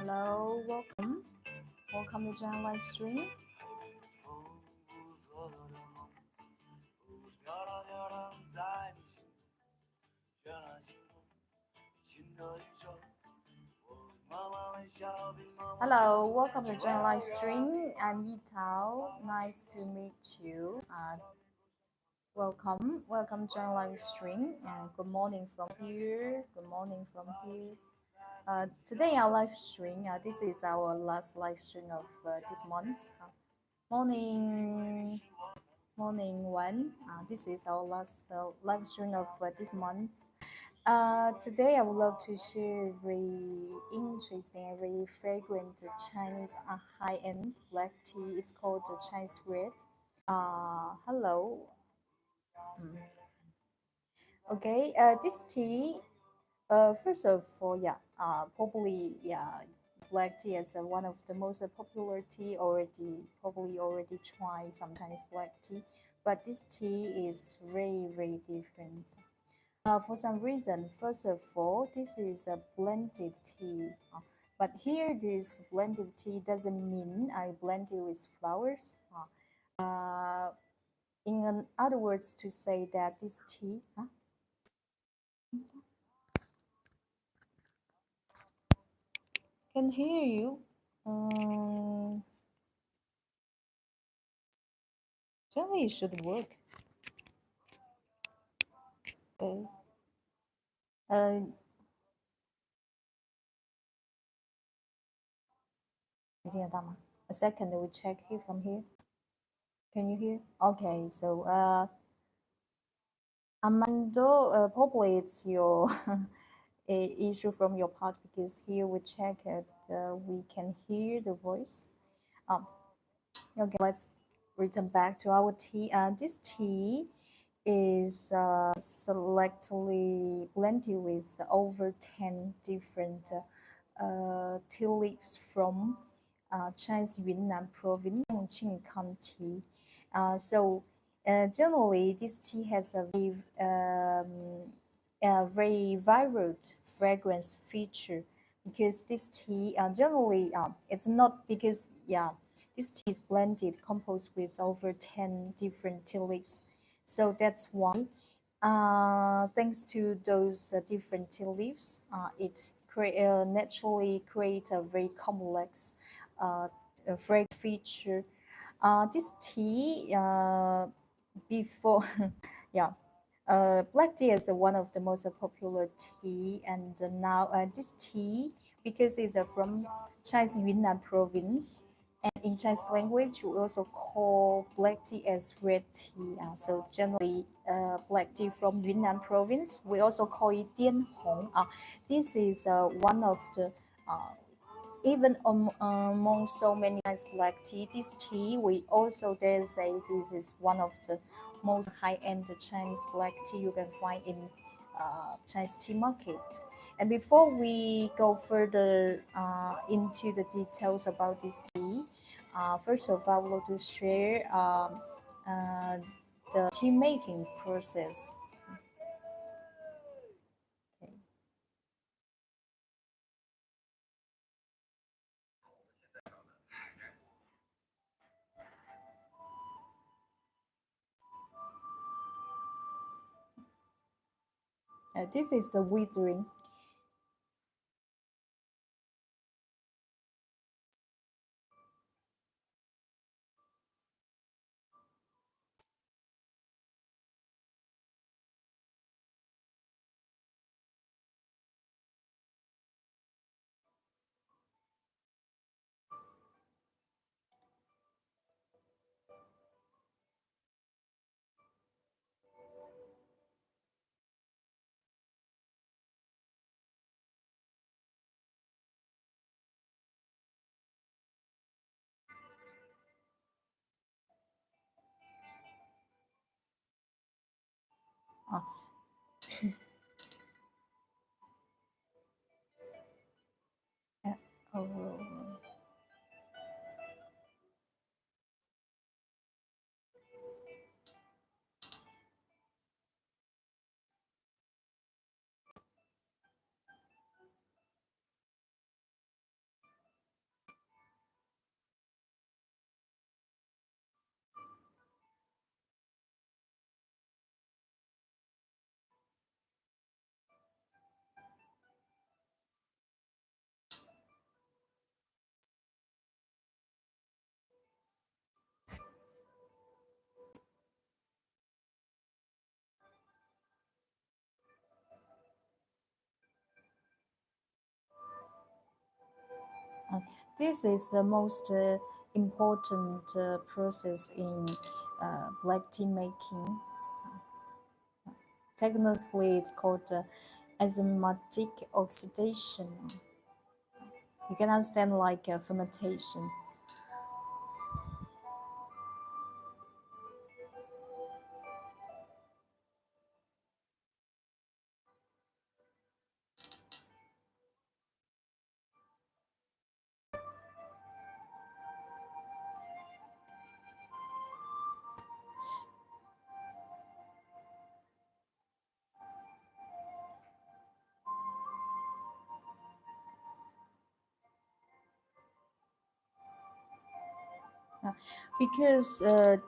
Hello, welcome to John live stream. Hello, welcome to John live stream. I'm Yitao. Nice to meet you. Welcome John live stream. And good morning from here. Good morning from here. Today our live stream. This is our last live stream of this month. Morning, morning one. This is our last live stream of this month. Today I would love to share a very interesting and very fragrant Chinese high-end black tea. It's called the Chinese red. Hello. Mm. Okay. This tea. First of all, yeah. Probably, yeah. Black tea is one of the most popular tea already. Probably already tried some Chinese black tea, but this tea is very different. For some reason, first of all, this is a blended tea. But here, this blended tea doesn't mean I blend it with flowers. In other words, to say that this tea, can hear you. Um, Generally, it should work. Uh, uh, a second, we check here from here. Can you hear? Okay, so Amando, probably it's your issue from your part because here we check it, we can hear the voice. Um, okay, let's return back to our tea. This tea is selectively blended with over 10 different tea leaves from Chinese Yunnan province, Chongqing County. Generally, this tea has a very vibrant fragrance feature because this tea generally it's not because this tea is blended composed with over 10 different tea leaves, so that's why thanks to those different tea leaves, naturally create a very complex fragrance feature. This tea before yeah black tea is one of the most popular tea, and now this tea, because it's from Chinese Yunnan province, and in Chinese language we also call black tea as red tea. So generally, black tea from Yunnan province we also call it Dian Hong. This is one of the even among so many nice black tea, this tea we also dare say this is one of the most high-end Chinese black tea you can find in Chinese tea market. And before we go further into the details about this tea, first of all, I would like to share uh, the tea making process. Okay. This is the withering. Uh, oh, Uh, this is the most important process in black tea making. Technically, it's called enzymatic oxidation. You can understand like fermentation. Uh, because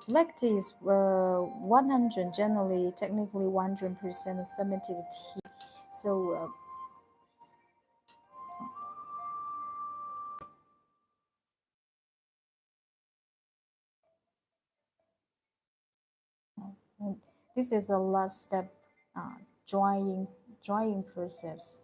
black tea is 100 generally technically 100% fermented tea. So and this is the last step, uh, drying drying process.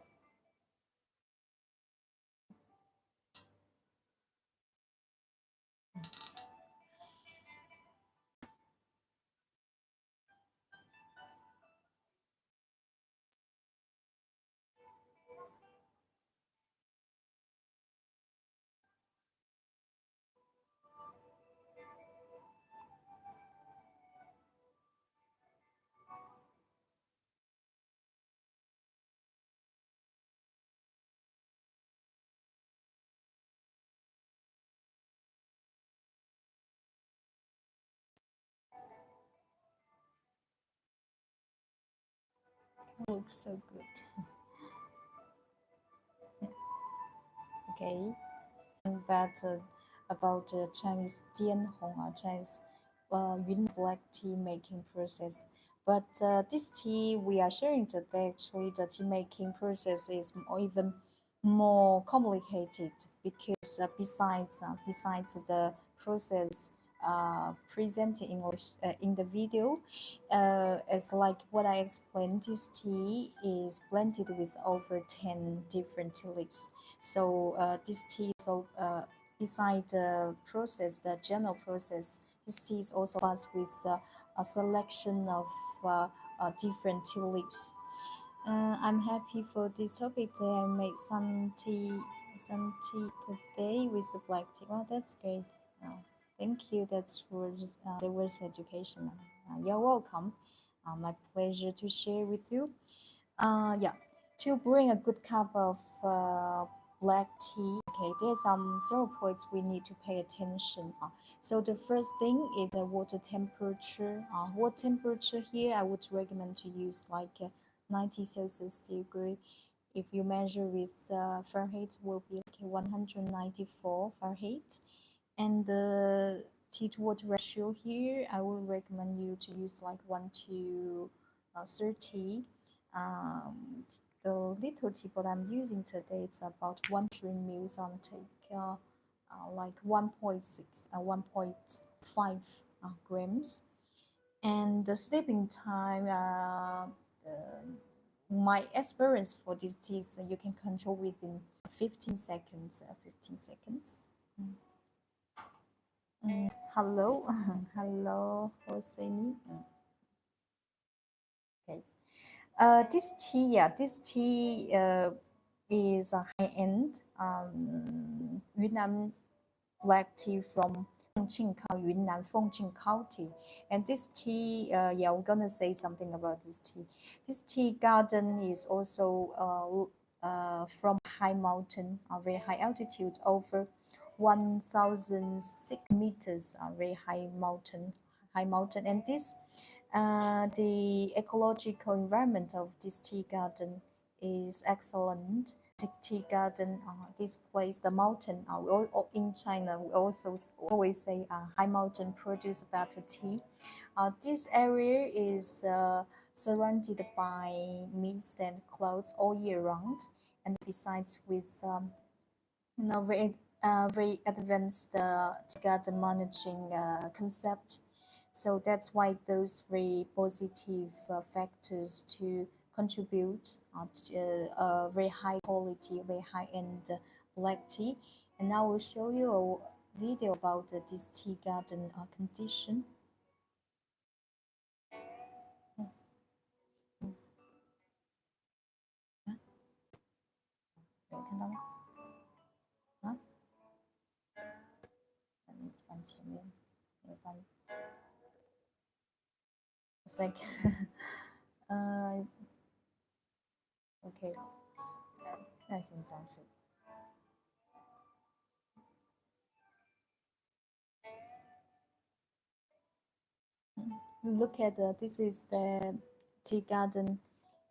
It looks so good. Okay. But about Chinese Dianhong, Chinese Yun black tea making process. But this tea we are sharing today, actually, the tea making process is even more complicated because besides the process presented in the video, as like what I explained, this tea is blended with over 10 different tea leaves. So this tea so beside the process, the general process, this tea is also passed with a selection of different tea leaves. I'm happy for this topic today. I made some tea today with the black tea. Oh, that's great. Thank you. That's for there was education. You're welcome. My pleasure to share with you. Yeah, to bring a good cup of black tea, okay, there's some several points we need to pay attention. So the first thing is the water temperature. Water temperature here, I would recommend to use like 90 Celsius degree. If you measure with Fahrenheit, will be like 194 Fahrenheit. And the tea to water ratio here, I would recommend you to use like 1 to 30. Um, the little teapot I'm using today, it's about 100 mils on take, like 1.6, 1.5 grams. And the sleeping time, my experience for this tea is you can control within 15 seconds. 15 seconds. Mm. Hello, hello, Hosseini. Okay. This tea is a high-end Yunnan black tea from Fengqing County, Yunnan Fengqing County. And this tea, yeah, we're gonna say something about this tea. This tea garden is also from high mountain, very high altitude, over 1,006 meters, very high mountain. And this, the ecological environment of this tea garden is excellent. Tea garden, this place, the mountain. In China, we also always say high mountain produce better tea. This area is surrounded by mist and clouds all year round, and besides with very advanced garden managing concept. So that's why those very positive factors to contribute to very high quality, very high end black tea. And now I will show you a video about this tea garden condition. 有看到吗？啊，你翻前面，你翻 It's like, OK，那先这样说。Look at this is the tea garden,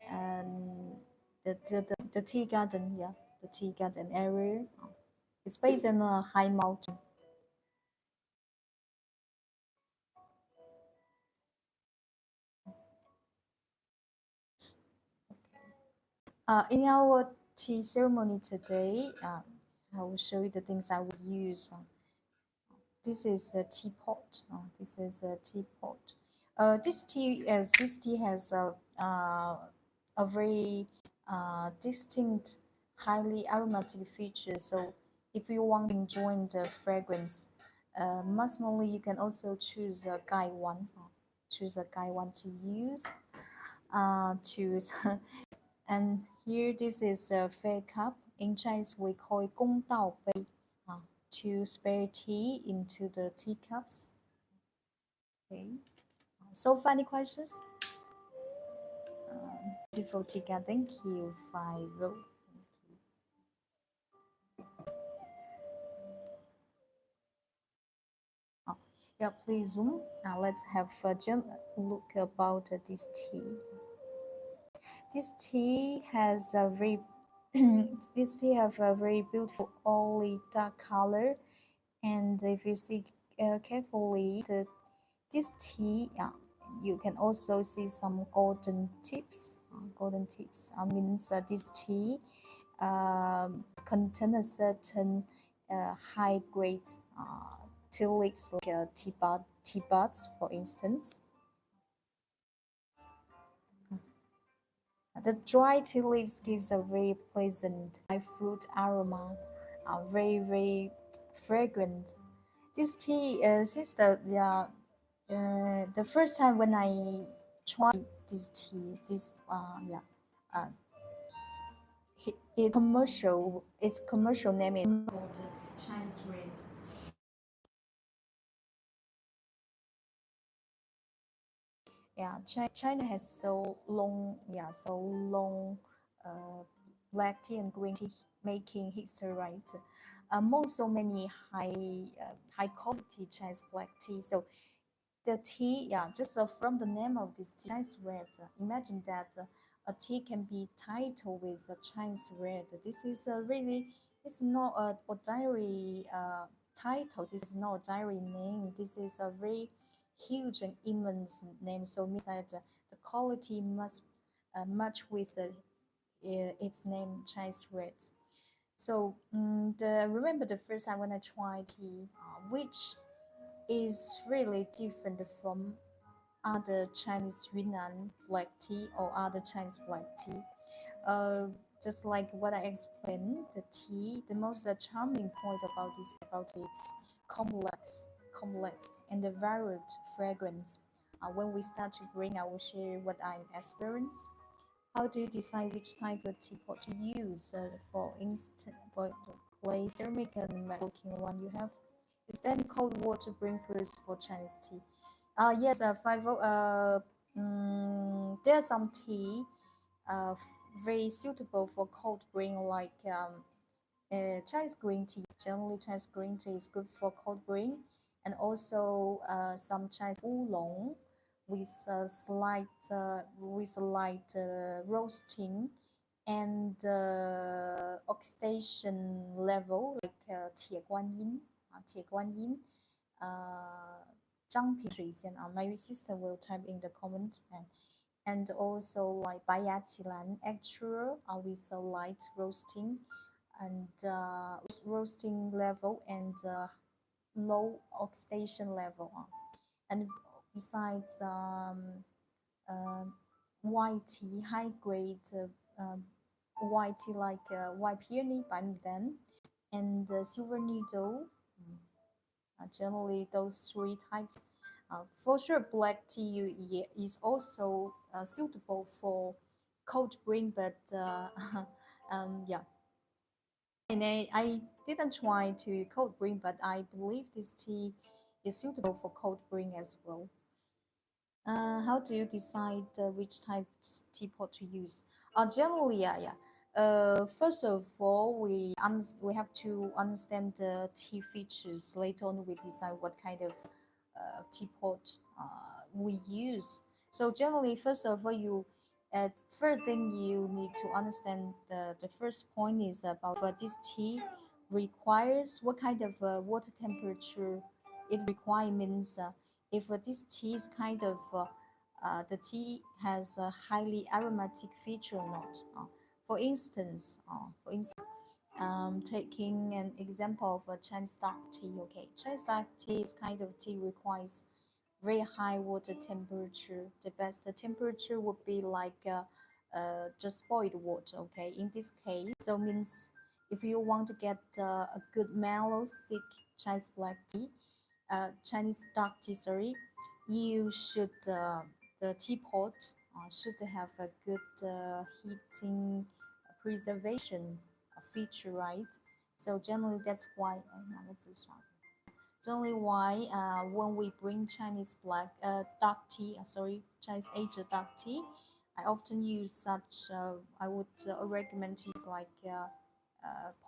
and the tea garden, yeah, the tea garden area. It's based on a high mountain. In our tea ceremony today, I will show you the things I will use. This is a teapot. This is a teapot. This tea has a very distinct, highly aromatic feature. So if you want to enjoy the fragrance, maximally you can also choose a guy one. Choose a guy one to use. Choose and here this is a fair cup. In Chinese we call it 公道杯. To spare tea into the teacups. Okay. So funny questions. Beautiful tika. Thank you. 5 vote. Yeah, please zoom. Now let's have a look about this tea. This tea has a very this tea have a very beautiful oily dark color, and if you see carefully, this tea, you can also see some golden tips. Golden tips means this tea contain a certain high grade tea leaves like teapots, for instance. The dry tea leaves gives a very pleasant high fruit aroma, very fragrant. This tea, since the first time when I tried this tea, uh, its commercial name is called Chinese red. Yeah, China has so long black tea and green tea making history, right? Among so many high quality Chinese black tea. So the tea, just from the name of this tea, Chinese red. Imagine that a tea can be titled with a Chinese red. This is this is not a ordinary title. This is not a diary name. This is a very huge and immense name. So means that the quality must match with its name, Chinese red. So remember the first time when I tried tea, which is really different from other Chinese Yunnan black tea or other Chinese black tea. Uh, just like what I explained, the tea, the most charming point about this about its complex and the varied fragrance. When we start to bring, I will share what I experienced. How do you decide which type of teapot to use? For instance, for the clay, ceramic, and looking one you have. Is there any cold water drinkers for Chinese tea? Yes, there are some tea very suitable for cold brewing, like Chinese green tea. Generally, Chinese green tea is good for cold brewing, and also some Chinese oolong with a light roasting and oxidation level, like 铁观音, 张平水仙, my sister will type in the comment, and also like 白牙起兰 extra with a light roasting and roasting level and low oxidation level. And besides white tea, high grade white tea like white peony by them, and silver needle. Generally, those three types. For sure, black tea is also suitable for cold brewing, but yeah. And I didn't try to cold brew, but I believe this tea is suitable for cold brewing as well. How do you decide which type teapot to use? Generally, yeah. First of all, we have to understand the tea features. Later on, we decide what kind of teapot we use. So generally, first of all, first thing you need to understand the first point is about what this tea requires, what kind of water temperature it requires. Means if this tea is kind of the tea has a highly aromatic feature or not. Taking an example of a Chinese dark tea. Okay, Chinese dark tea is kind of tea requires very high water temperature. The best temperature would be like just boiled water. Okay, in this case, so means if you want to get a good mellow, thick Chinese black tea, Chinese dark tea, sorry, you should the teapot should have a good heating preservation feature, right? So generally, that's why. Generally, why when we bring Chinese dark tea, Chinese Asia dark tea, I often use such. I would recommend to use like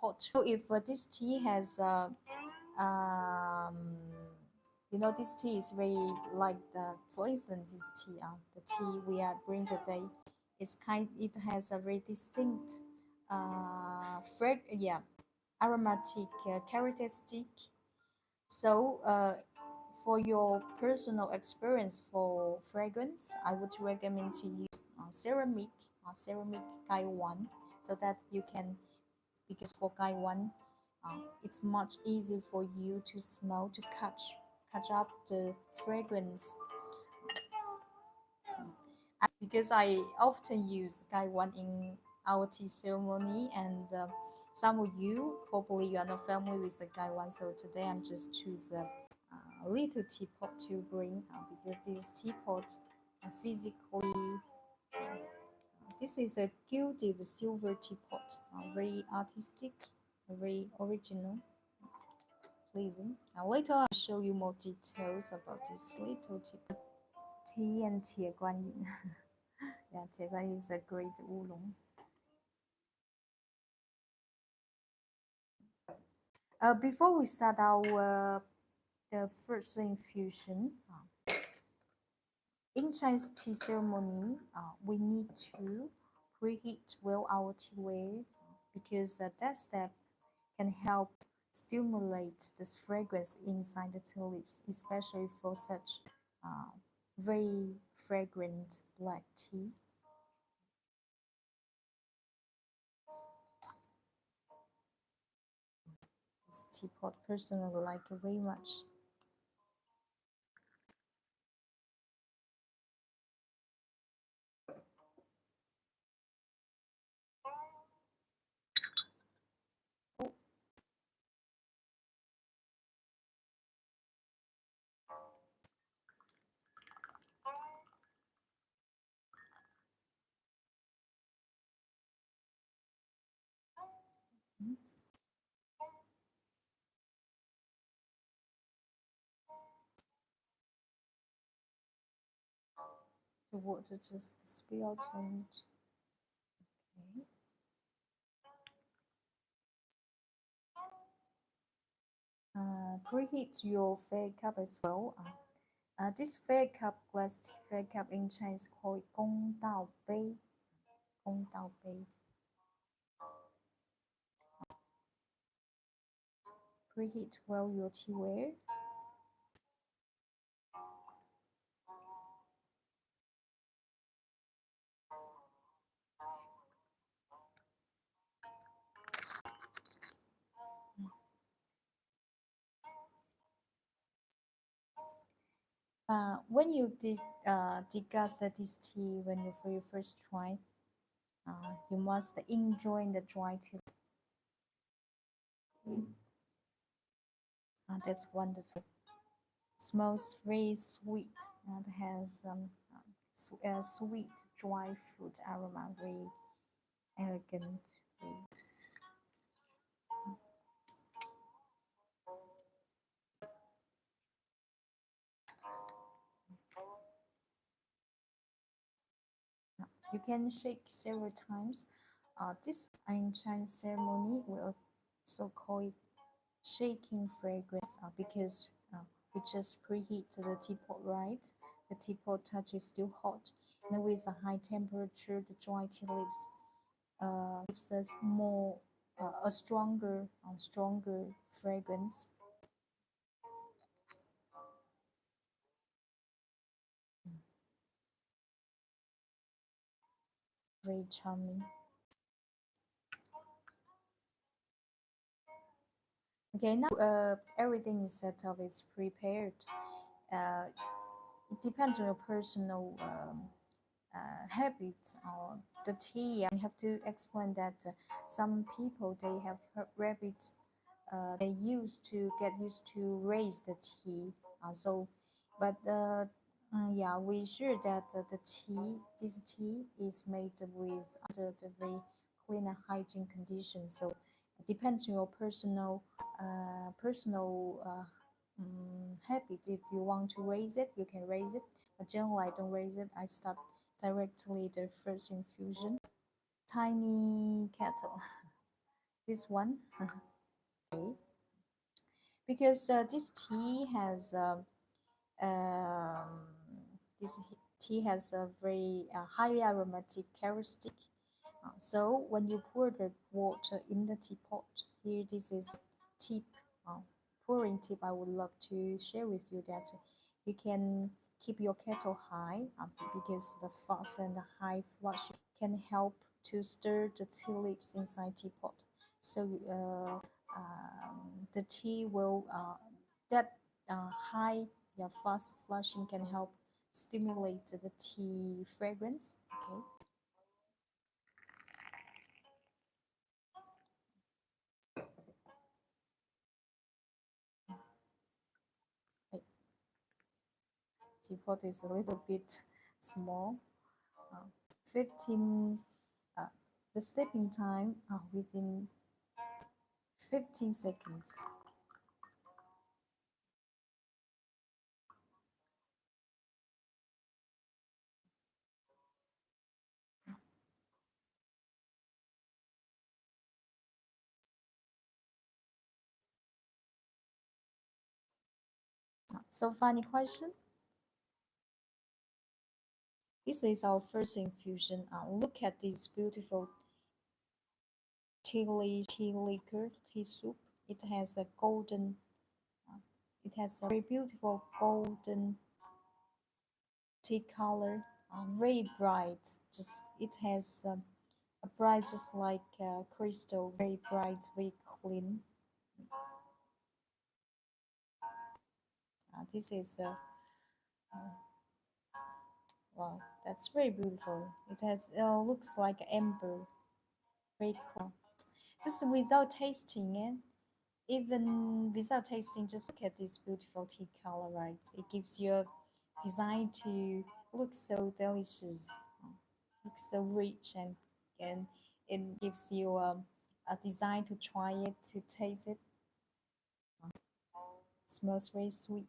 pot. So if this tea has um, this tea is very like for instance, this tea, the tea we are bring today, it has a very distinct, aromatic characteristic. So, for your personal experience for fragrance, I would recommend to use ceramic Gaiwan, so that you can, because for Gaiwan, it's much easier for you to smell, to catch up the fragrance. Because I often use Gaiwan in our tea ceremony, and some of you probably you are not familiar with the Gaiwan, so today I'm just choose a little teapot to bring, because this teapot physically, this is a gilded silver teapot, very artistic, very original, pleasing. Now later I'll show you more details about this little teapot. Tea and Tieguanyin. Yeah, Tieguanyin is a great oolong. Before we start our the first infusion, in Chinese tea ceremony, we need to preheat well our teaware, because that step can help stimulate this fragrance inside the tea leaves, especially for such uh, very fragrant black tea. This teapot personally like it very much. Mm. The water just spilled and okay. Preheat your fake cup as well. This fake cup, glass fake cup in Chinese called 公道杯. 公道杯. Preheat well your teaware. When you degust this tea, when you for your first try, you must enjoy the dry tea. That's wonderful. Smells very sweet and has sweet dry fruit aroma, very elegant. You can shake several times. This in Chinese ceremony we also call it shaking fragrance because we just preheat the teapot, right? The teapot touch is still hot. And with a high temperature, the dry tea leaves gives us more a stronger fragrance. Very charming. Okay, now everything is set up, is prepared. Uh, it depends on your personal habit or the tea. I have to explain that some people they have rabbit. They used to get used to raise the tea. But yeah, we sure that this tea is made with under the very clean and hygiene conditions. So it depends on your personal habit. If you want to raise it, you can raise it. But generally, I don't raise it. I start directly the first infusion. Tiny kettle. This one. Okay. Because this tea has um, this tea has a very highly aromatic characteristic. So when you pour the water in the teapot, here this is tip, uh, pouring tip. I would love to share with you that you can keep your kettle high because the fast and the high flush can help to stir the tea leaves inside teapot. So the tea will that high, yeah, fast flushing can help stimulate the tea fragrance. Okay. Teapot is a little bit small. Uh, 15, uh, the steeping time within 15 seconds. So funny question. This is our first infusion. Look at this beautiful tea liquor, tea soup. It has a golden, uh, it has a very beautiful golden tea color, very bright. Just it has a bright, just like crystal, very bright, very clean. This is wow, that's very beautiful. It has looks like amber, very clean. Just without tasting it, even without tasting, just look at this beautiful tea color, right? It gives you a design to look so delicious, looks so rich, and it gives you a design to try it, to taste it. Smells very sweet.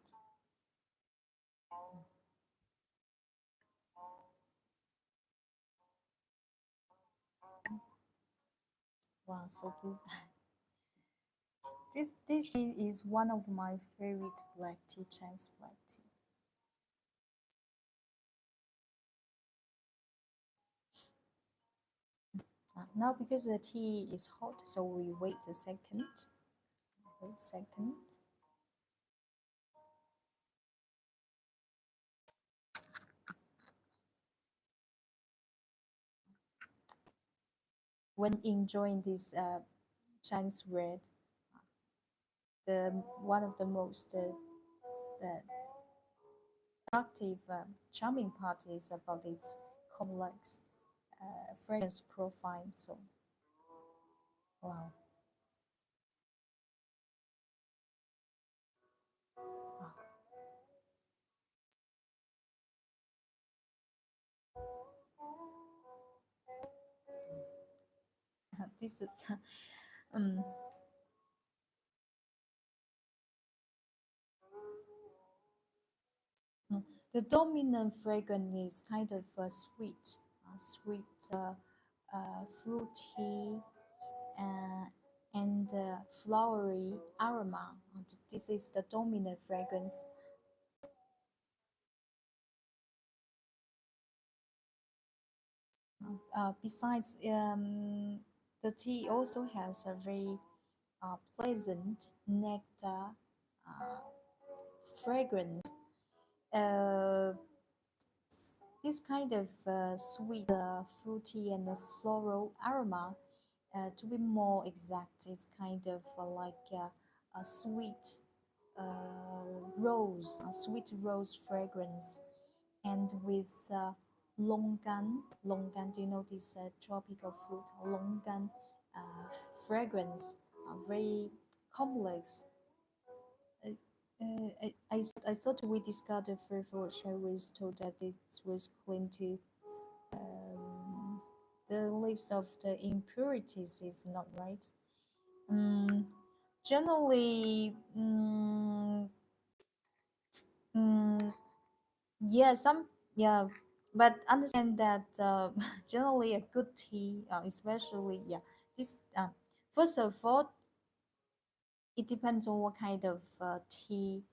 Wow, so good. This is one of my favorite black tea, Chinese black tea. Now because the tea is hot, so we wait a second. Wait a second. When enjoying this Chinese red, the one of the most the attractive, charming part is about its complex fragrance profile. So wow. this um, the dominant fragrance is kind of sweet, sweet, fruity, uh, and flowery aroma. This is the dominant fragrance. Besides, the tea also has a very pleasant nectar uh, fragrance. Uh, this kind of sweet, fruity, and floral aroma, to be more exact, it's kind of like a sweet a sweet rose fragrance, and with longan. Longan, do you know this tropical fruit? Longan fragrance, very complex. I thought we discussed the first which I was told that it was clean to um, the lips of the impurities is not right. Um, Generally, mm, yeah, yeah, but understand that generally a good tea, especially this first of all, it depends on what kind of tea.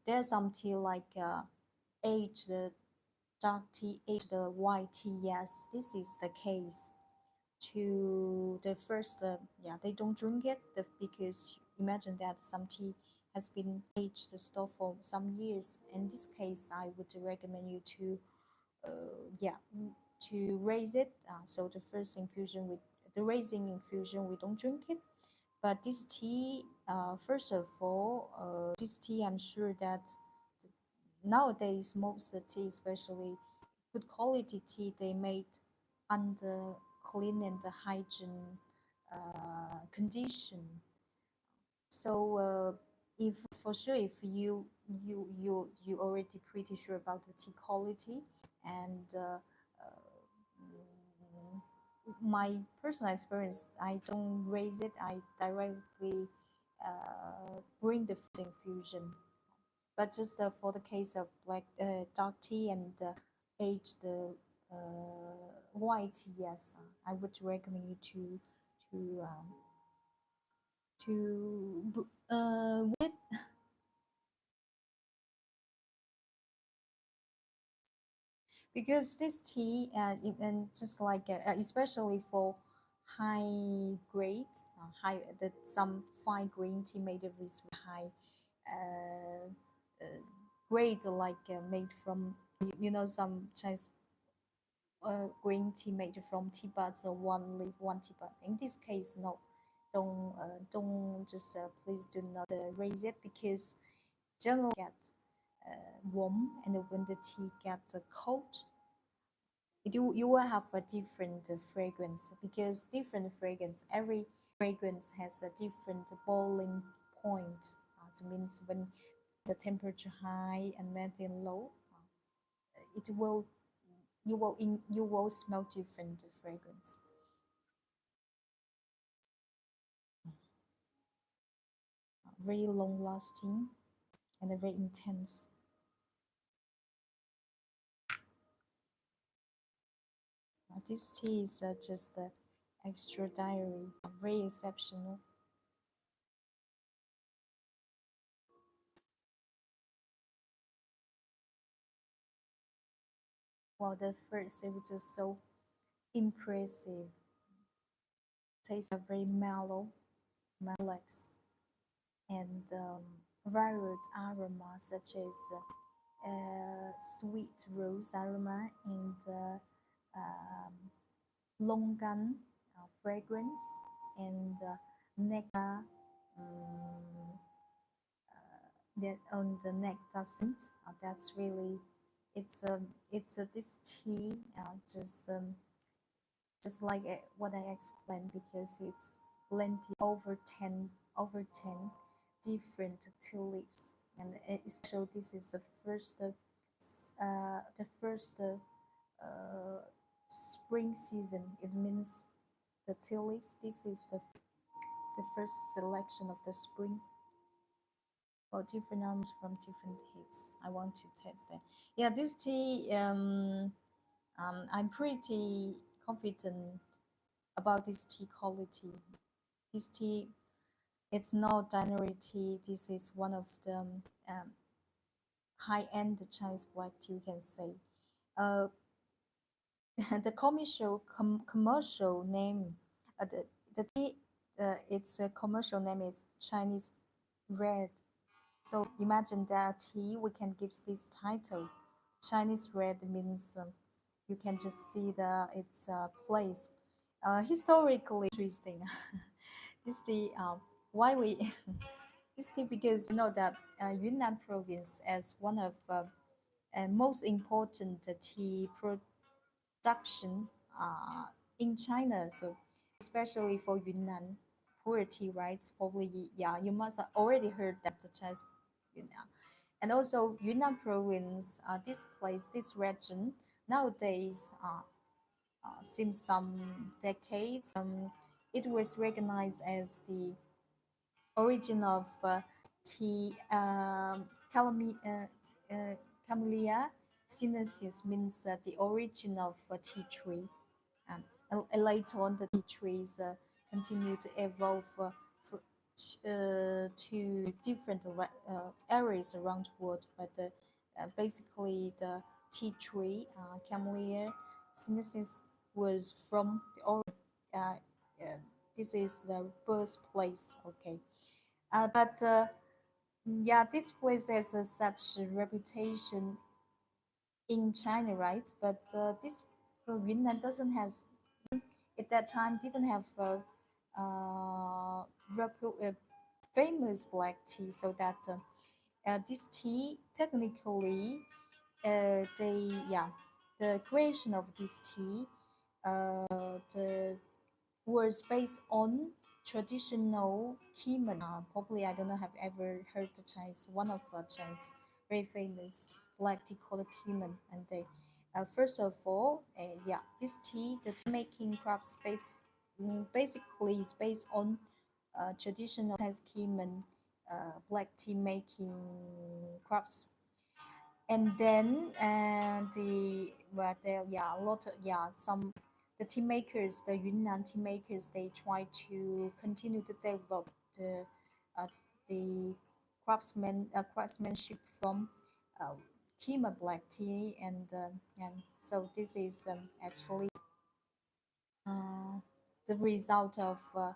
There's some tea like aged dark tea, aged white tea. Yes, this is the case. To the first, they don't drink it because imagine that some tea has been aged stored for some years. In this case, I would recommend you to yeah to raise it. So the first infusion with the raising infusion, we don't drink it. But this tea, first of all, this tea, I'm sure that nowadays most of the tea, especially good quality tea, they made under clean and hygiene condition. So if for sure, if you already pretty sure about the tea quality, and my personal experience, I don't raise it. I directly bring the food infusion. But just for the case of black dark tea and aged white tea, yes, I would recommend you to with because this tea even just like especially for high grade high that some fine green tea made with high uh, uh, grade like made from some Chinese green tea made from teapots or one leaf one teapot. In this case, no, don't just please do not raise it because generally get warm, and when the tea gets cold, you will have a different fragrance because different fragrance, every fragrance has a different boiling point. So means when the temperature high and melting low, it will you will smell different fragrance. Very long lasting and very intense. This tea is just extraordinary, very exceptional. Well, the first it was just so impressive. Tastes are very mellow, relaxed, and varied aromas such as sweet rose aroma and um, longan fragrance and nectar um, that on the nectar scent. That's really this tea just like what I explained because it's plenty over ten different tea leaves, and especially this is the first spring season. It means the tea leaves. This is the first selection of the spring for different aromas from different heats. I want to test that. Yeah, this tea. I'm pretty confident about this tea quality. This tea, it's not ordinary tea. This is one of the high-end Chinese black tea, you can say. Uh, the commercial name, the tea, its commercial name is Chinese red. So imagine that tea, we can give this title. Chinese red means you can just see its place. Historically interesting. This tea, why we this tea, because you know that Yunnan province as one of most important tea production in China. So especially for Yunnan, poor tea, right? Probably, yeah, you must have already heard that the Chinese Yunnan. And also Yunnan province, this place, this region, nowadays, since some decades, it was recognized as the origin of tea, Camellia sinensis means the origin of tea tree. And later on, the tea trees continue to evolve to different areas around the world. But basically, the tea tree, Camellia sinensis, was from the origin. Uh, uh, this is the birthplace. Okay, but yeah, this place has such a reputation in China, right? But this Yunnan doesn't have at that time didn't have uh, famous black tea, so that this tea technically they yeah the creation of this tea the was based on traditional Kimen. Probably I don't know have ever heard the Chinese one of Chinese very famous black tea called Kimen, and they first of all, yeah, this tea, the tea making craft space basically is based on traditional Chinese Kimen black tea making crafts. And then there, yeah, a lot of, yeah, some the tea makers, the Yunnan tea makers, they try to continue to develop uh, the craftsmanship from uh, Kima black tea, and so this is actually uh, the result of uh,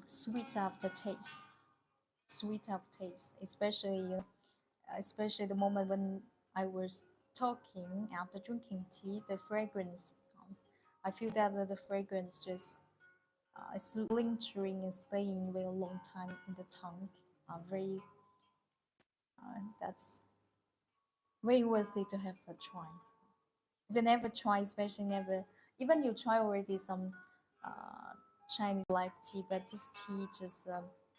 sweet aftertaste, sweet aftertaste, especially especially the moment when I was talking after drinking tea, the fragrance. I feel that the fragrance just is lingering and staying very long time in the tongue. Very that's very worthy to have a try. If you never try, especially never, even you try already some uh, Chinese black tea, but this tea just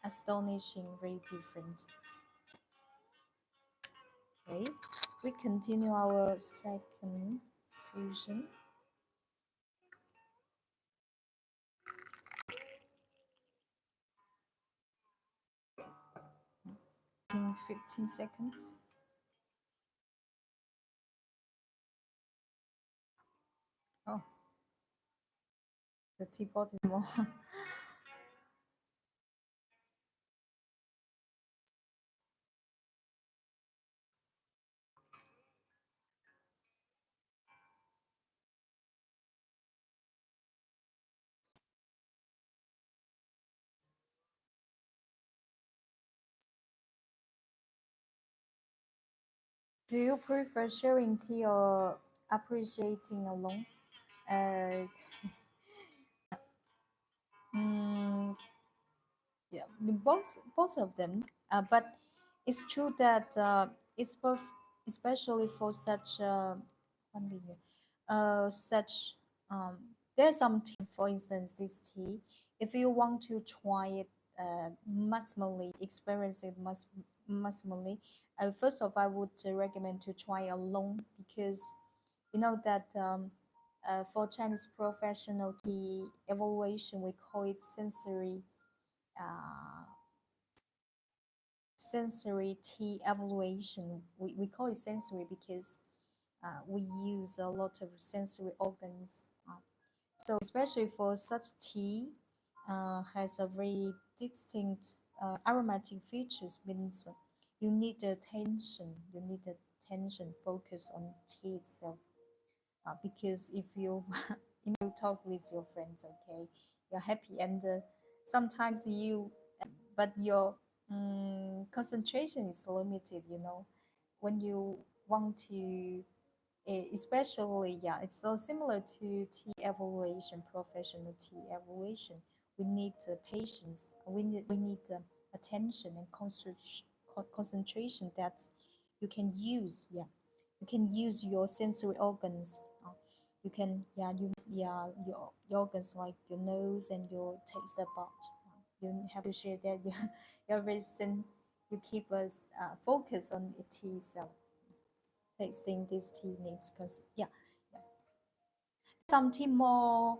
astonishing, very different. Okay, we continue our second fusion in 15 seconds. Oh, the teapot is more. Do you prefer sharing tea or appreciating alone? Uh, mm, yeah, both of them. But it's true that it's both especially for such one thing, such there's something, for instance, this tea. If you want to try it maximally, experience it maximally, first off, I would recommend to try alone, because you know that for Chinese professional tea evaluation, we call it uh, sensory tea evaluation. We call it sensory because we use a lot of sensory organs. So especially for such tea, has a very distinct aromatic features. Means you need attention. You need attention, focus on tea itself. Because if you if you talk with your friends, okay, you're happy, and sometimes you, but your concentration is limited. You know, when you want to, especially, yeah, it's so similar to tea evaluation, professional tea evaluation. We need patience. We need attention and concentration that you can use. Yeah, you can use your sensory organs. You can, yeah, use, yeah, your organs like your nose and your taste bud. You have to share that. Your reason you keep us focus on the tea itself, tasting this tea needs, because yeah, yeah, something more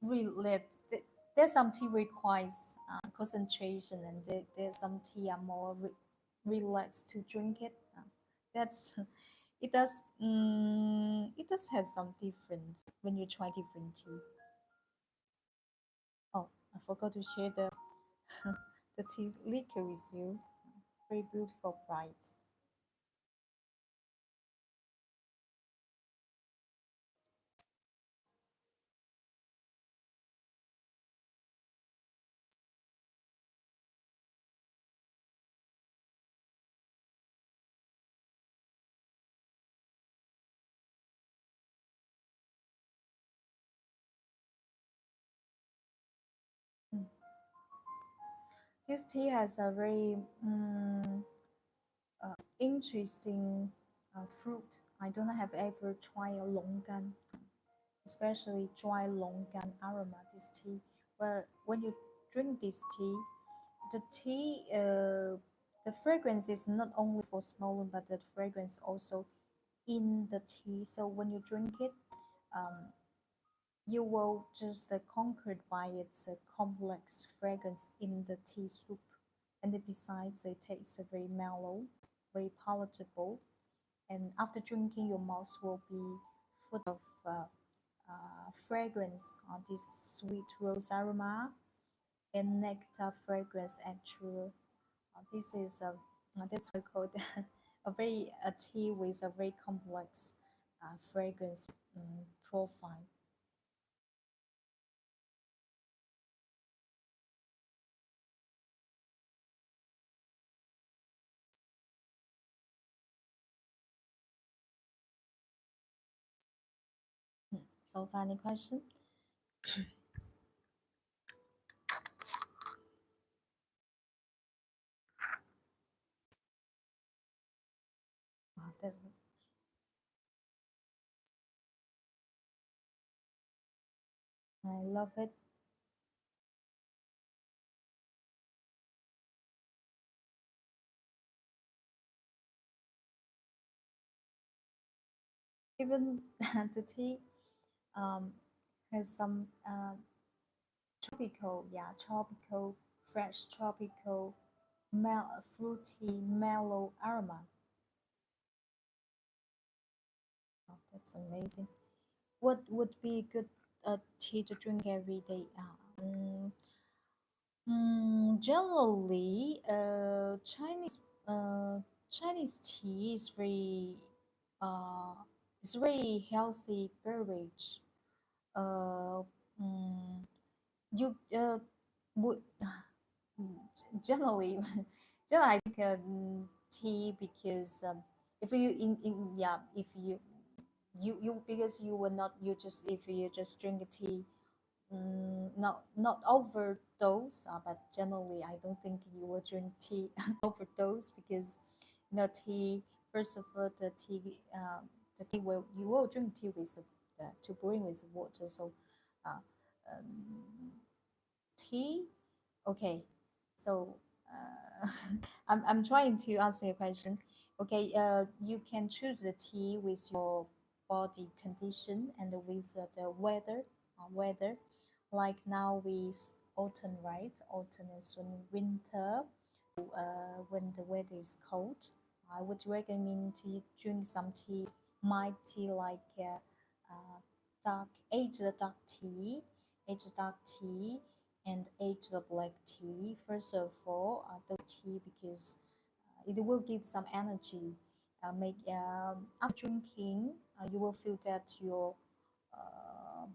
related. There's some tea requires concentration, and there's some tea are more relaxed to drink it. That's it does, it does have some difference when you try different tea. Oh, I forgot to share the the tea liquor with you. Very beautiful, bright. Mm. This tea has a very interesting fruit. I don't have ever tried a longan, especially dry longan aroma. This tea, but when you drink this tea, the tea, the fragrance is not only for smelling, but the fragrance also in the tea. So when you drink it, um, you will just conquered by its complex fragrance in the tea soup. And then besides, it tastes very mellow, very palatable. And after drinking, your mouth will be full of fragrance on this sweet rose aroma and nectar fragrance actually. This is a that's what called a very a tea with a very complex fragrance profile. So final question. That's, I love it. Even the tea um, has some tropical, yeah, tropical, fresh tropical, fruity, mellow aroma. Oh, that's amazing. What would be good tea to drink every day? Generally, Chinese tea uh, is very healthy beverage. Uh, mm, you would generally, generally I think tea, because if you in yeah, if you because you will not, you just, if you just drink a tea, not overdose, but generally I don't think you will drink tea overdose, because tea first of all, the tea will you will drink tea with to bring with water. So, uh, um, tea. Okay, so I'm trying to answer your question. Okay, you can choose the tea with your body condition and with the weather. Like now with autumn, right? Autumn is when winter. So when the weather is cold, I would recommend to you drink some tea, mild tea like dark tea, aged dark tea, and aged black tea. First of all, the tea because it will give some energy. Make After drinking, you will feel that your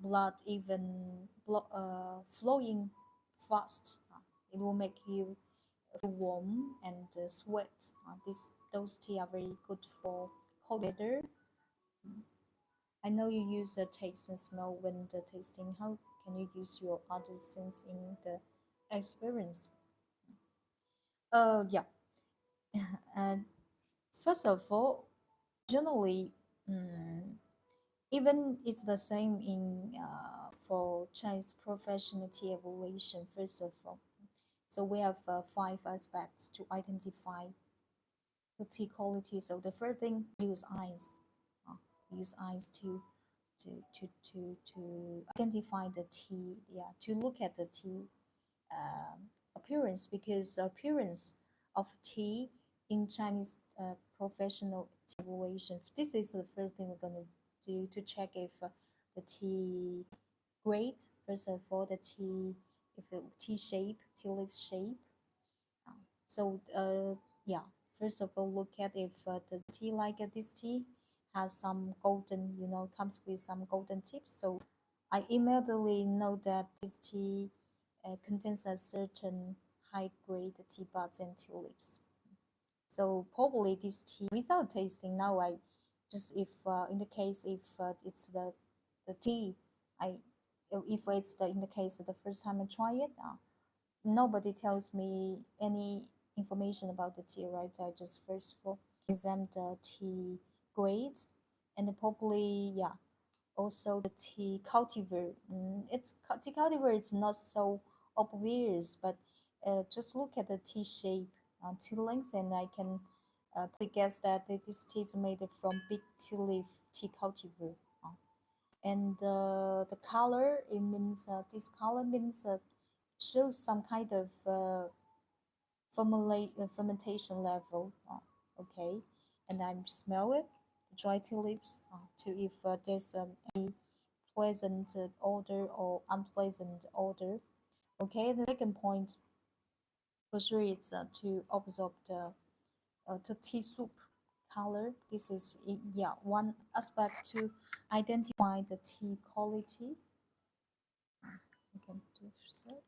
blood even flowing fast. It will make you feel warm and sweat. Those tea are very good for cold weather. I know you use the taste and smell when the tasting. How can you use your other sense in the experience? Yeah. And first of all, generally, mm, even it's the same in for Chinese professional tea evaluation. First of all, so we have five aspects to identify the tea quality. So the first thing, use eyes. Uh, use eyes to identify the tea. Yeah, to look at the tea appearance because the appearance of tea in Chinese professional tea evaluation. This is the first thing we're gonna do to check if the tea grade. First of all, the tea, if the tea shape, tea leaf shape. Uh, so yeah, first of all, look at if the tea like this tea has some golden, comes with some golden tips. So I immediately know that this tea contains a certain high grade tea buds and tea leaves. So probably this tea, without tasting, now I just if in the case if it's the tea, I if it's the in the case of the first time I try it, nobody tells me any information about the tea, right? I just first of all examine the tea grade, and probably yeah, also the tea cultivar. Tea cultivar is not so obvious, but just look at the tea shape, tea length, and I can probably guess that this tea is made from big tea leaf tea cultivar. And the color, it means this color means shows some kind of fermentation level. Okay, and I smell it, dry tea leaves, to if there's any pleasant odor or unpleasant odor. Okay, the second point for sure is to observe the tea soup color. This is yeah one aspect to identify the tea quality. You can do so.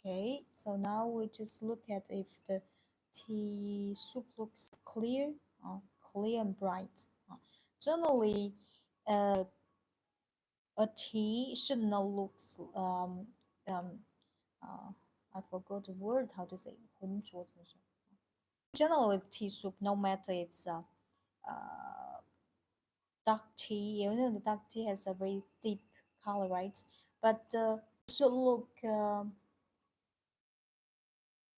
Okay, so now we just look at if the tea soup looks clear, clear and bright. Generally, uh, a tea should not look um I forgot the word how to say 浑浊 generally tea soup no matter it's dark tea, the dark tea has a very deep color, right? But should look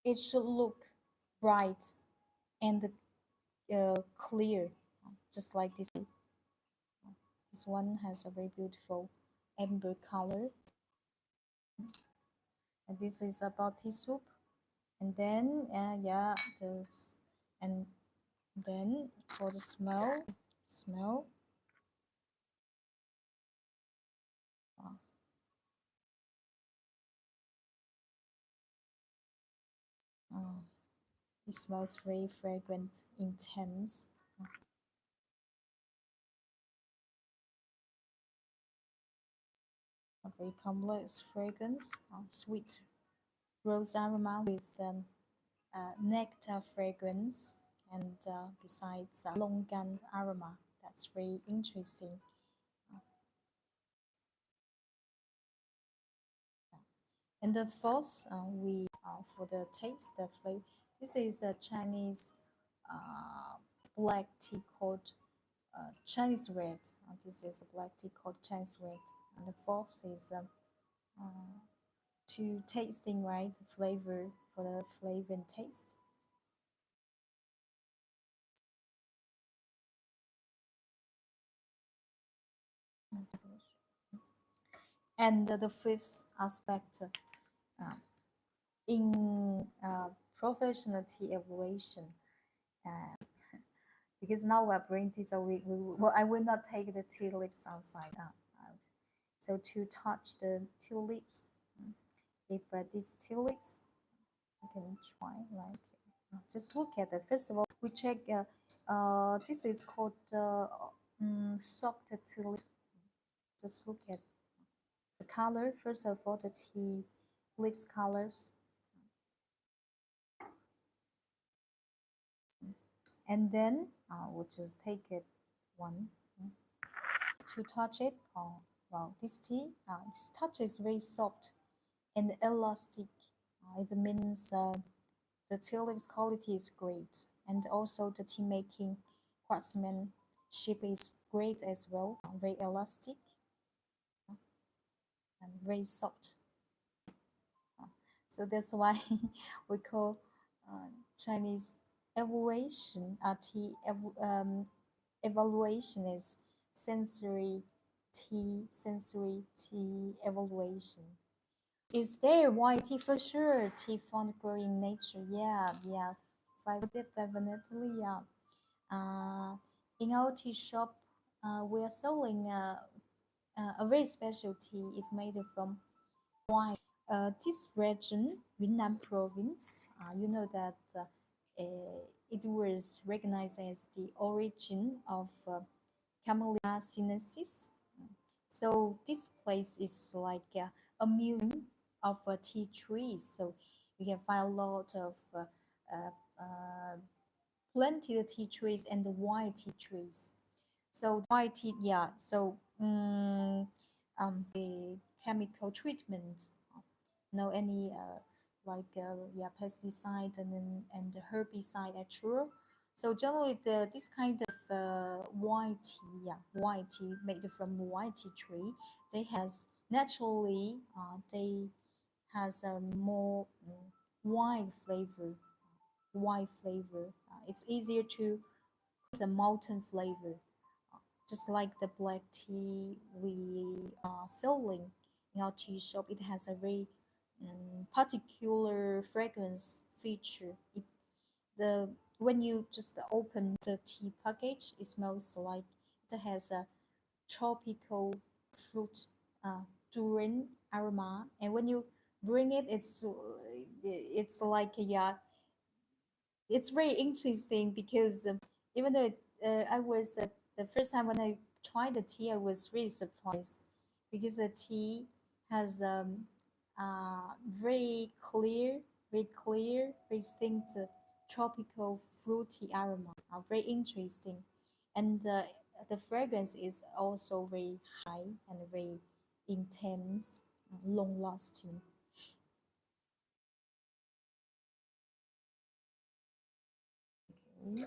it should look bright and clear, just like this. This one has a very beautiful amber color, and this is about tea soup. And then, yeah, this, and then for the smell, uh, Uh, it smells very fragrant, intense. A very complex fragrance, sweet rose aroma with nectar fragrance, and besides longan aroma. That's very interesting. And the fourth, we for the taste, the flavor. This is a Chinese uh, black tea called Chinese red. This is a black tea called Chinese red. And the fourth is uh, to tasting, right? Flavor for the flavor and taste. And the fifth aspect uh, in professional tea evaluation, uh, because now we're brewing tea, so well, I will not take the tea leaves outside out. So to touch the tea leaves, if these tea leaves, you can try like just look at it. First of all, we check. This is called soft tea leaves. Just look at the color. First of all, the tea leaves colors, and then we'll just take it one to touch it. Oh, wow, this touch is very soft and elastic. It means the tea leaves quality is great, and also the tea making craftsmanship is great as well. Very elastic and very soft. So that's why we call uh, Chinese evaluation, evaluation is sensory tea evaluation. Is there white tea for sure? Tea found growing in nature. Yeah, yeah. Five definitely, yeah. Uh, in our tea shop, we are selling a very special tea. It's made from wine. This region, Yunnan province, you know that it was recognized as the origin of Camellia sinensis. So this place is like a museum of tea trees. So you can find a lot of uh, uh, plenty of tea trees and the white tea trees. So white tea, yeah. So the chemical treatment, no any like yeah pesticide and the herbicide actual. So generally the this kind of white tea, yeah, white tea made from white tea tree, they has naturally they has a more wine flavor, wine flavor. It's easier to the malted flavor, just like the black tea we are selling in our tea shop. It has a very particular fragrance feature. The when you just open the tea package, it smells like it has a tropical fruit, uh, durian aroma, and when you bring it, it's like yeah, it's very interesting because even though I was the first time when I tried the tea, I was really surprised because the tea has very clear, very distinct tropical fruity aroma. Very interesting, and the fragrance is also very high and very intense, long lasting. Okay.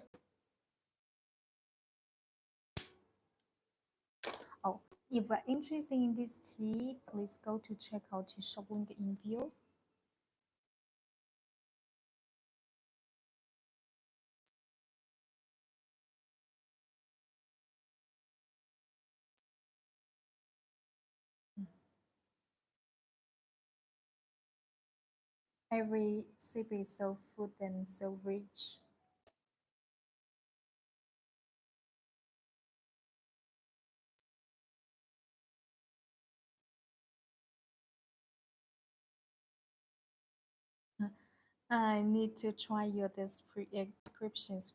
Oh, if you're interested in this tea, please go to check out tea shop link in bio. Every sip is so full and so rich. I need to try your descriptions.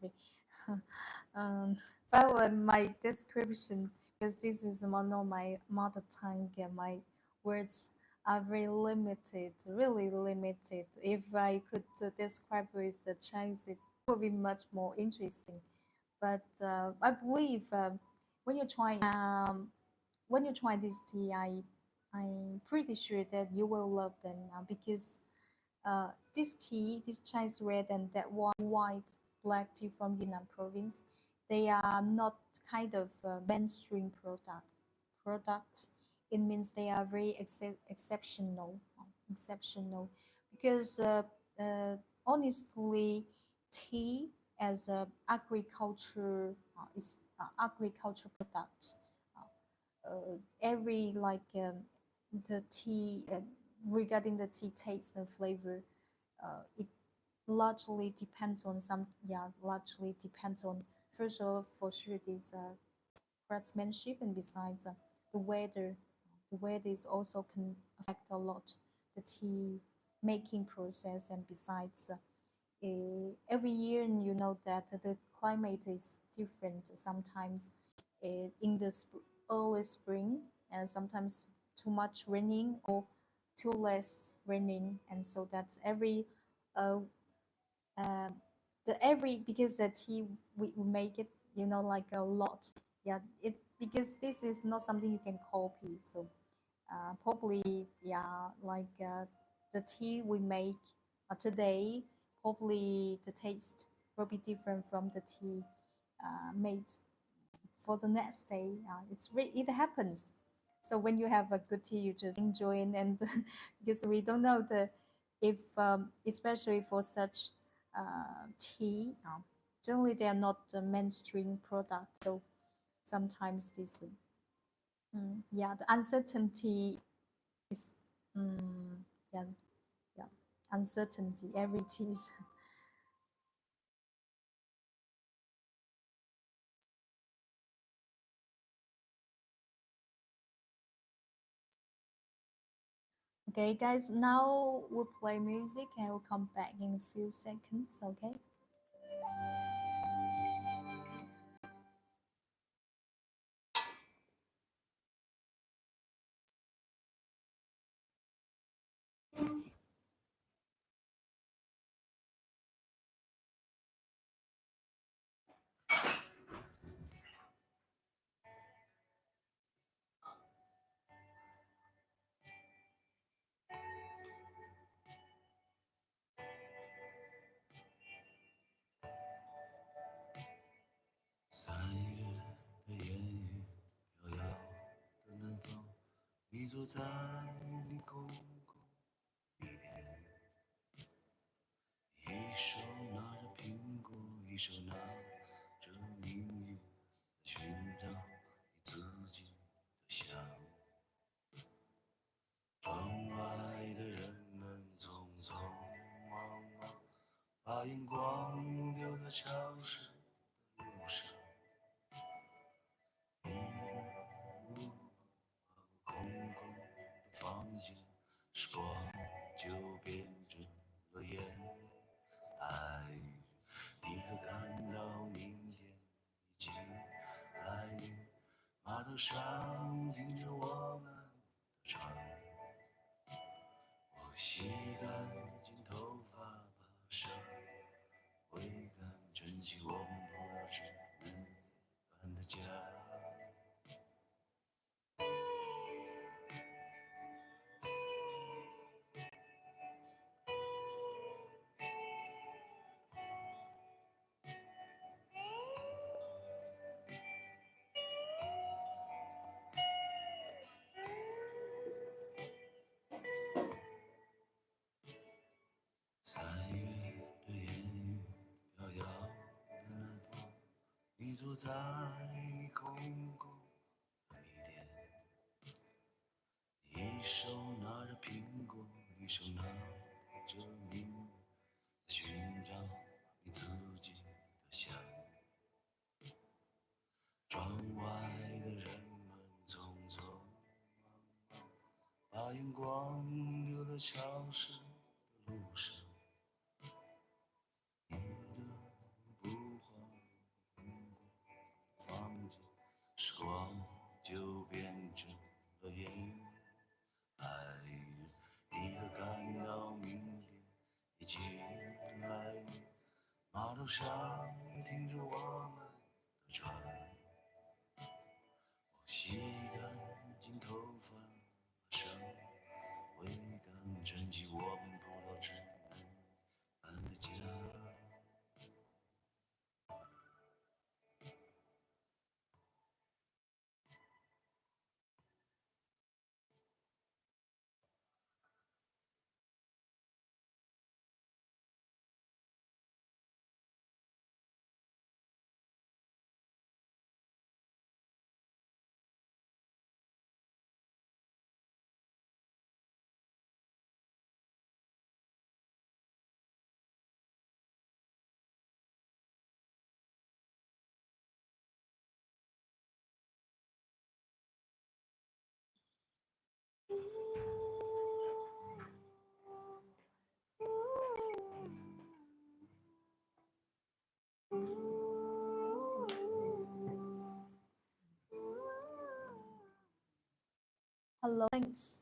um, but my description, because this is one of my mother tongue, and my words are very limited, really limited. If I could describe with the Chinese, it would be much more interesting. But I believe when you try this tea, I'm pretty sure that you will love them because this tea, this Chinese red and that one white black tea from Yunnan province, they are not kind of mainstream product. It means they are very exceptional because honestly, tea as a agriculture is agriculture product. Every like the tea regarding the tea taste and flavor, it largely depends on largely depends on first of all for sure this craftsmanship, and besides the weather. The weather is also can affect a lot the tea making process, and besides every year you know that the climate is different. Sometimes in the early spring, and sometimes too much raining or too less raining, and so that's every uh, um, the every because the tea we make it like a lot. Yeah, it because this is not something you can copy. So probably like the tea we make today, probably the taste will be different from the tea made for the next day. It happens. So when you have a good tea, you just enjoy it, and because we don't know the if especially for such tea, generally they are not the mainstream product. So sometimes this yeah, the uncertainty is yeah, yeah, uncertainty every tea is. Okay, guys, now we'll play music and we'll come back in a few seconds. Okay.3月的烟雨飘摇的南方，你坐在你公公笔店，一手拿着苹果，一手拿着命运，在寻找你自己的香。窗外的人们匆匆忙忙，把眼光丢在潮湿的路上。一个空空的房间，时光就变成了烟。爱你可看到明天已经来临，码头上停着我们的船。我洗干净头发，爬上桅杆，撑起我们不要吃日饭的家。3月的烟雨飘摇的南方，你坐在你空空的米店，一手拿着苹果，一手拿着命，在寻找你自己的香。窗外的人们匆匆忙忙，把眼光丢在潮湿的路上。时光就变成了烟。爱一个赶到明天已经来临，码头上停着我们的船，我洗干净头发，马上回港，撑起我们葡萄枝梅般的家。Hello, thanks.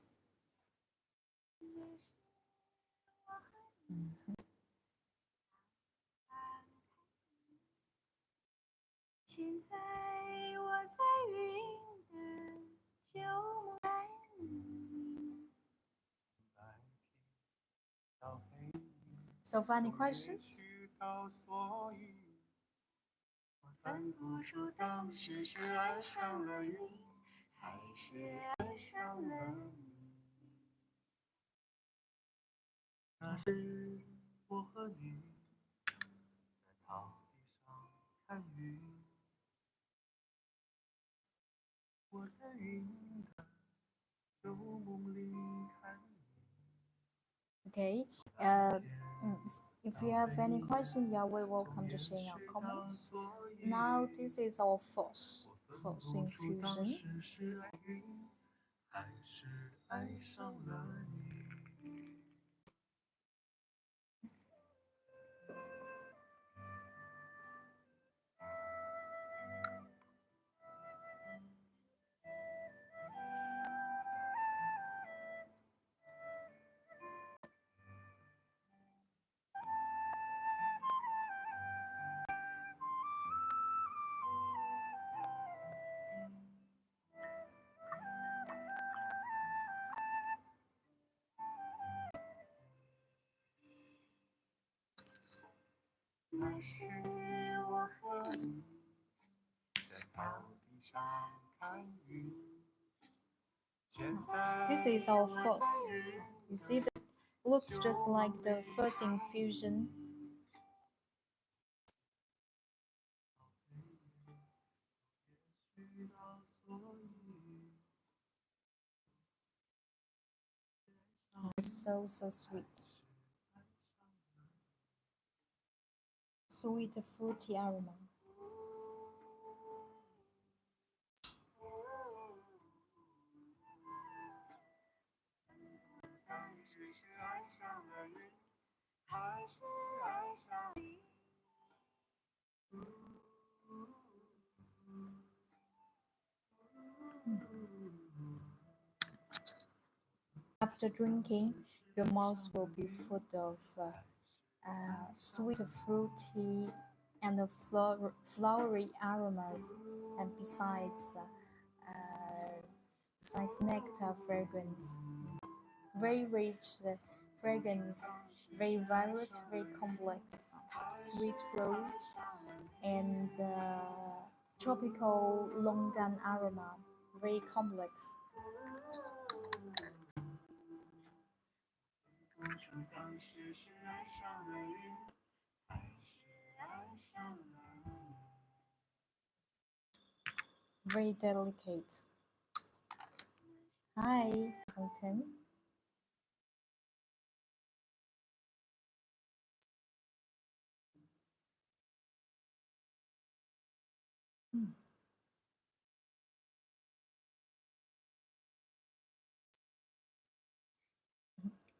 现在我在云的旧木兰里。 So, any questions? 我分不出当时是爱上了云，还是爱上了你。那时我和你在草地上看云，我在云的旧梦里看你。 Okay. If you have any questions, you are very welcome to share in our comments. Now, this is our fourth infusion. 还是爱上了你。 那时我和你在草地上看云。 This is our first. You see, that looks just like the first infusion. So sweet. Sweet fruity aroma. After drinking, your mouth will be full of sweet, fruity, and flowery aromas, and besides nectar fragrance, very rich fragrance, very varied, very complex, sweet rose, and tropical longan aroma, very complex. 不出当时是爱上了云，还是爱上了你。 Very delicate. Hi, Tim.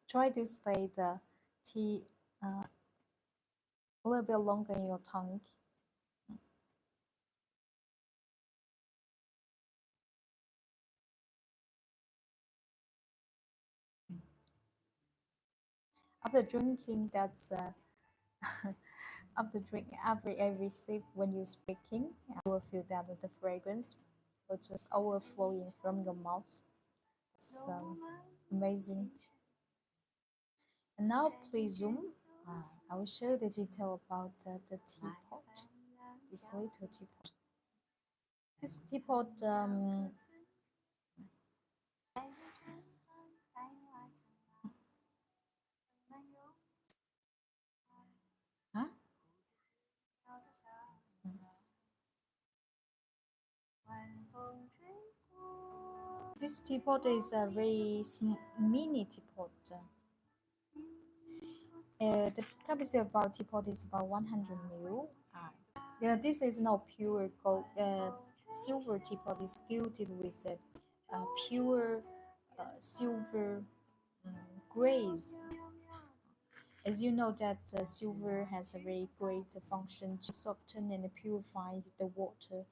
Try to stay the tea a little bit longer in your tongue. After drinking, that's after drinking every sip when you're speaking, you will feel that the fragrance will just overflowing from your mouth. It's amazing. And now please zoom. I will show the detail about the teapot. This little teapot. This teapot, huh? This teapot is a very mini teapot. The capacity of our teapot is about 100 ml. Yeah, this is not pure gold. Silver teapot is gilded with pure silver grace. As you know that silver has a very great function to soften and purify the water.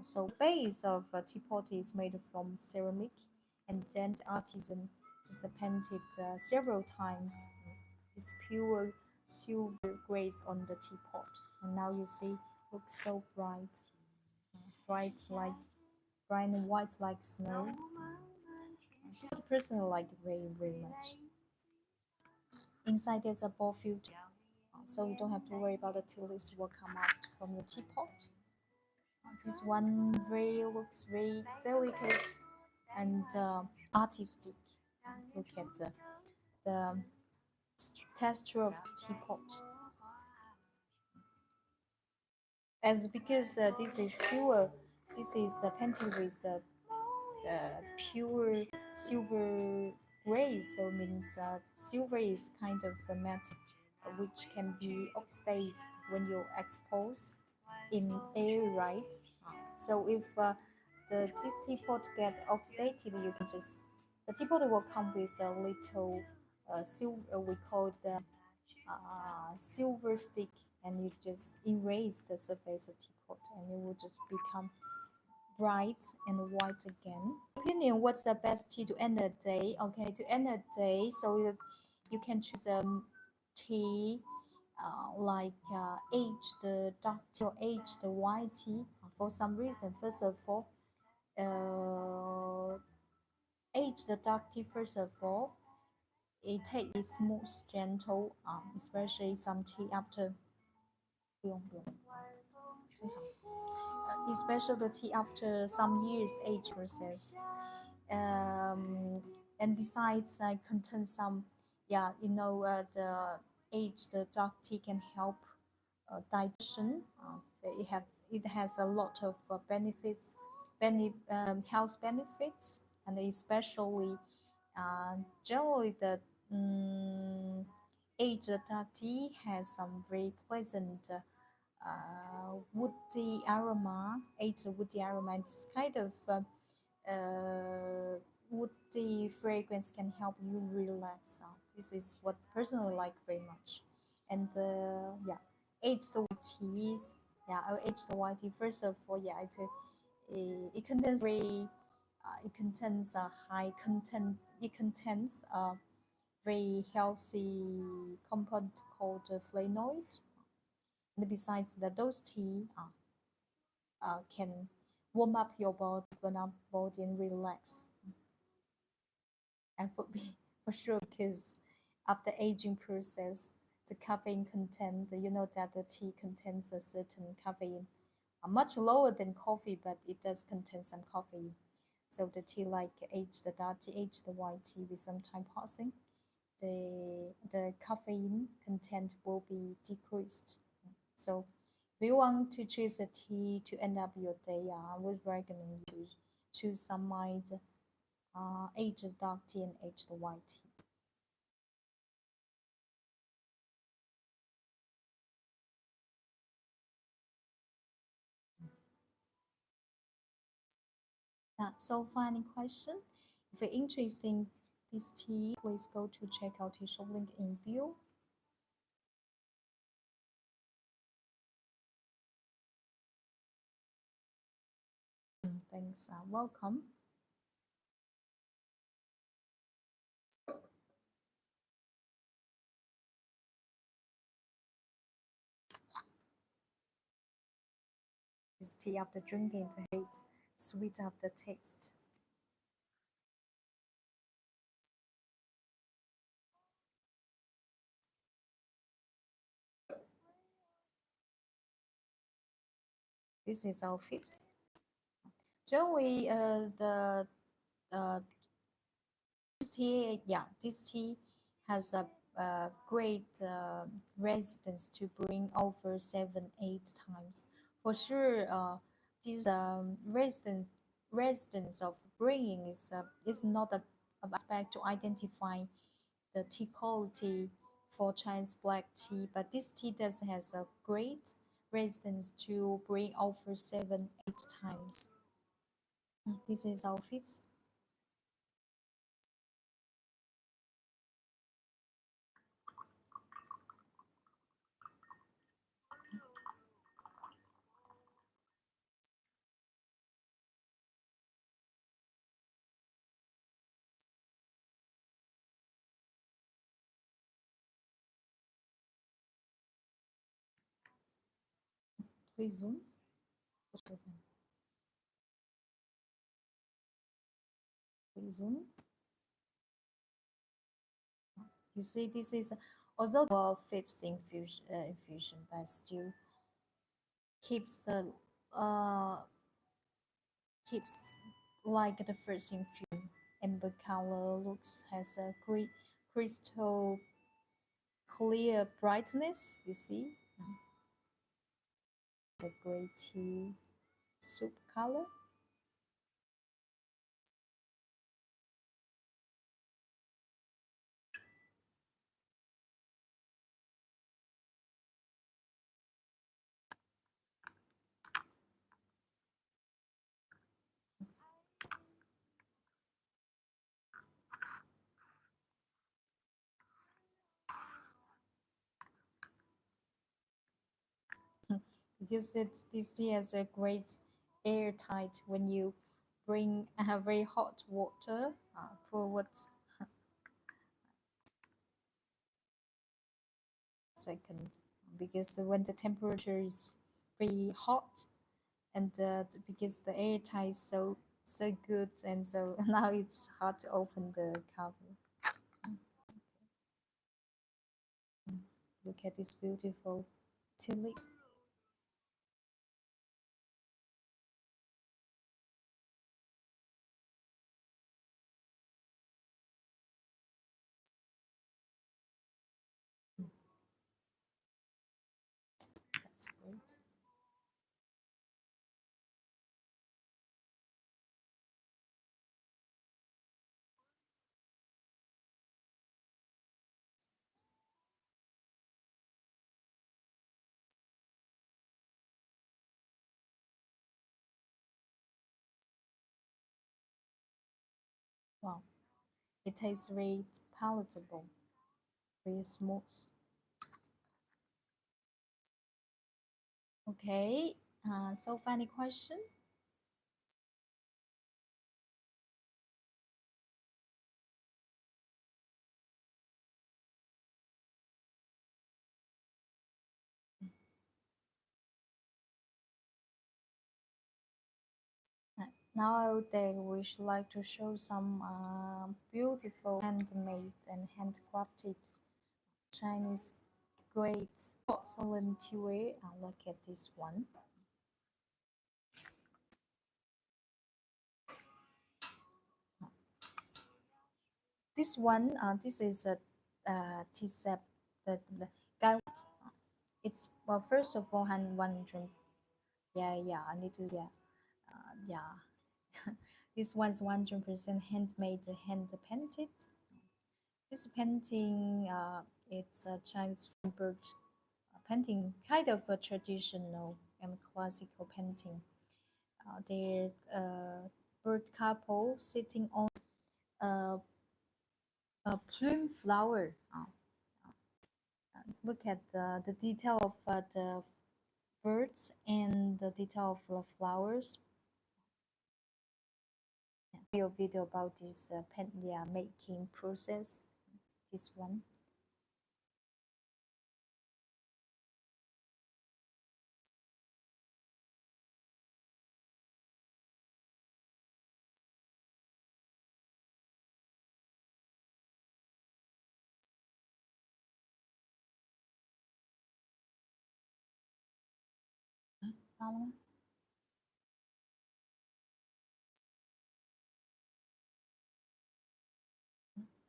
So base of a teapot is made from ceramic, and then the artisan just painted several times this pure silver grace on the teapot. And now you see, looks so bright, bright like bright and white like snow. This I personally like very much. Inside there's a ball filter, so you don't have to worry about the tea leaves will come out from your teapot. This one looks very delicate and artistic. Look at the texture of the teapot. As because this is pure, this is painted with pure silver gray, so it means silver is kind of a metal which can be oxidized when you expose in air, right? So if this teapot get oxidated, you can just the teapot will come with a little silver. We call the silver stick, and you just erase the surface of teapot, and it will just become bright and white again. Opinion, what's the best tea to end the day? Okay, to end the day, so that you can choose tea like aged dark tea or aged white tea. For some reason, first of all, aged dark tea. First of all, it taste is smooth, gentle. Especially some tea after 不用，正常。Especially the tea after some years age process. And besides, I contain some, yeah, the aged dark tea can help digestion. It has a lot of benefits, health benefits, and especially generally the aged dark tea has some very pleasant woody aroma, aged woody aroma. And this kind of woody fragrance can help you relax. This is what personally like very much. And yeah, aged white teas. Yeah, aged white tea. First of all, yeah, it contains very it contains a high content. It contains a very healthy compound called flavonoid. And besides that, those tea can warm up your body, burn up body, and relax. And for me, for sure, because after aging process, the caffeine content, you know that the tea contains a certain caffeine, much lower than coffee, but it does contain some caffeine. So the tea like aged the dark tea, aged the white tea with some time passing, the caffeine content will be decreased. So if you want to choose a tea to end up your day, I would recommend you choose some mild aged dark tea and aged white tea. So final question. If you're interested in this tea, please go to check out the shop link in bio. Thanks. Welcome. tea after drinking the great sweet of the taste. This is our fifth. Generally, the this tea, yeah, this tea has a great residence to bring over 7, 8 times. For sure, this residence of bringing is not a aspect to identify the tea quality for Chinese black tea, but this tea does has a great residence to bring over 7, 8 times. This is our fifth. Please zoom. Please zoom. You see, this is also a fifth infusion, but still keeps the uh keeps like the first infusion. Amber color looks has a great crystal clear brightness. You see, the gray tea soup color. Because this tea has a great airtight when you bring a very hot water. For what second? Because when the temperature is very hot, and because the airtight is so good, and so now it's hard to open the cover. Look at this beautiful tea leaves. That's great. Wow, it tastes very palatable, very smooth. Okay, so final question. Now they would like to show some beautiful handmade and handcrafted Chinese great porcelain teaware. Look at this one. This one, this is a tea set. The guy, it's well. First of all, hand 100. Yeah, yeah. I need to. Yeah, yeah. This one's 100% handmade, hand painted. This painting, it's a Chinese bird painting, kind of a traditional and classical painting. There's a bird couple sitting on a, a plume flower. Look at the detail of the birds and the detail of the flowers. Yeah. Video about this yeah, making process. This one.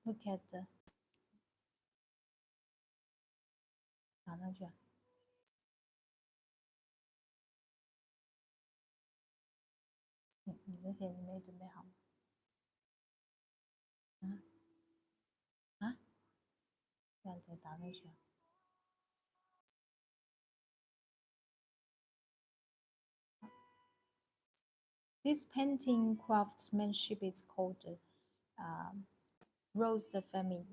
Look at the 打上去啊，你这些你没准备好吗？啊啊，这样子打上去啊。This painting craftsmanship is called rose 的 family，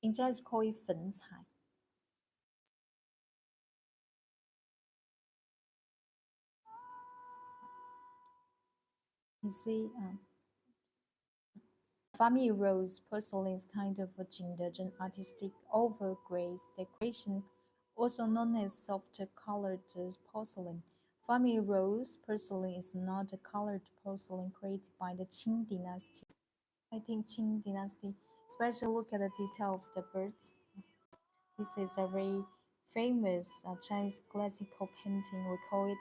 应该是可以粉彩。You see, family rose porcelain is kind of a indulgent artistic overglaze decoration, also known as soft-colored porcelain. Family rose porcelain is not a colored porcelain created by the Qing dynasty. I think Qing dynasty, especially look at the detail of the birds. This is a very famous Chinese classical painting. We call it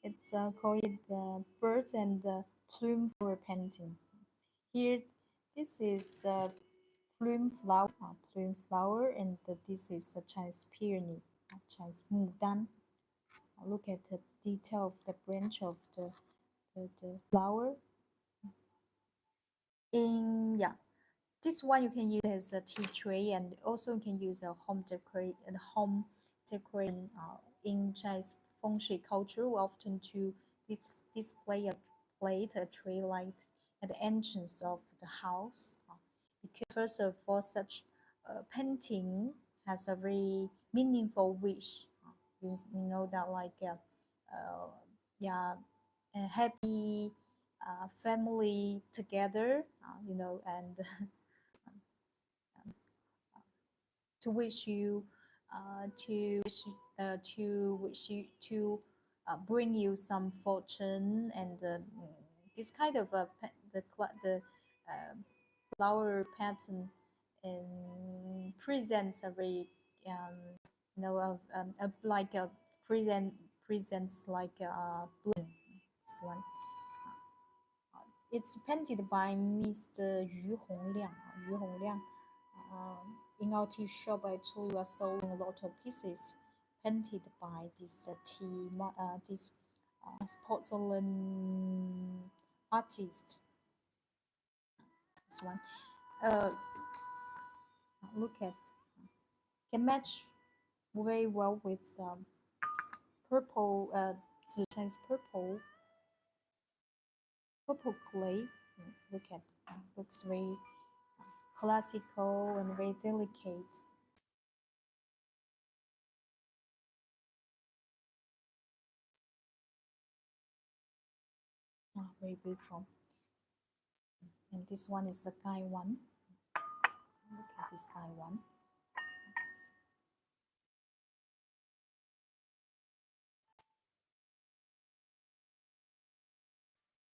it's called birds and plume flower painting. Here, this is plume flower, and this is a Chinese peony, Chinese mudan. Look at the detail of the branch of the flower. Yeah, this one you can use as a tea tray, and also you can use a home decoration. In Chinese feng shui culture, we often to display a plate, a tray light at the entrance of the house. Because first of all, such painting has a very meaningful wish. You know that like yeah, a happy family together, and to wish you to wish you to bring you some fortune, and this kind of the flower pattern presents a very like a presents like a bloom. This one. It's painted by Mr. Yu Hongliang. Yu Hongliang. In our tea shop, actually, we are selling a lot of pieces painted by this porcelain artist. This one. Look at, can match very well with purple, Chinese purple clay. Look at, looks very classical and very delicate. Very beautiful. And this one is the guy one. Look at this guy one.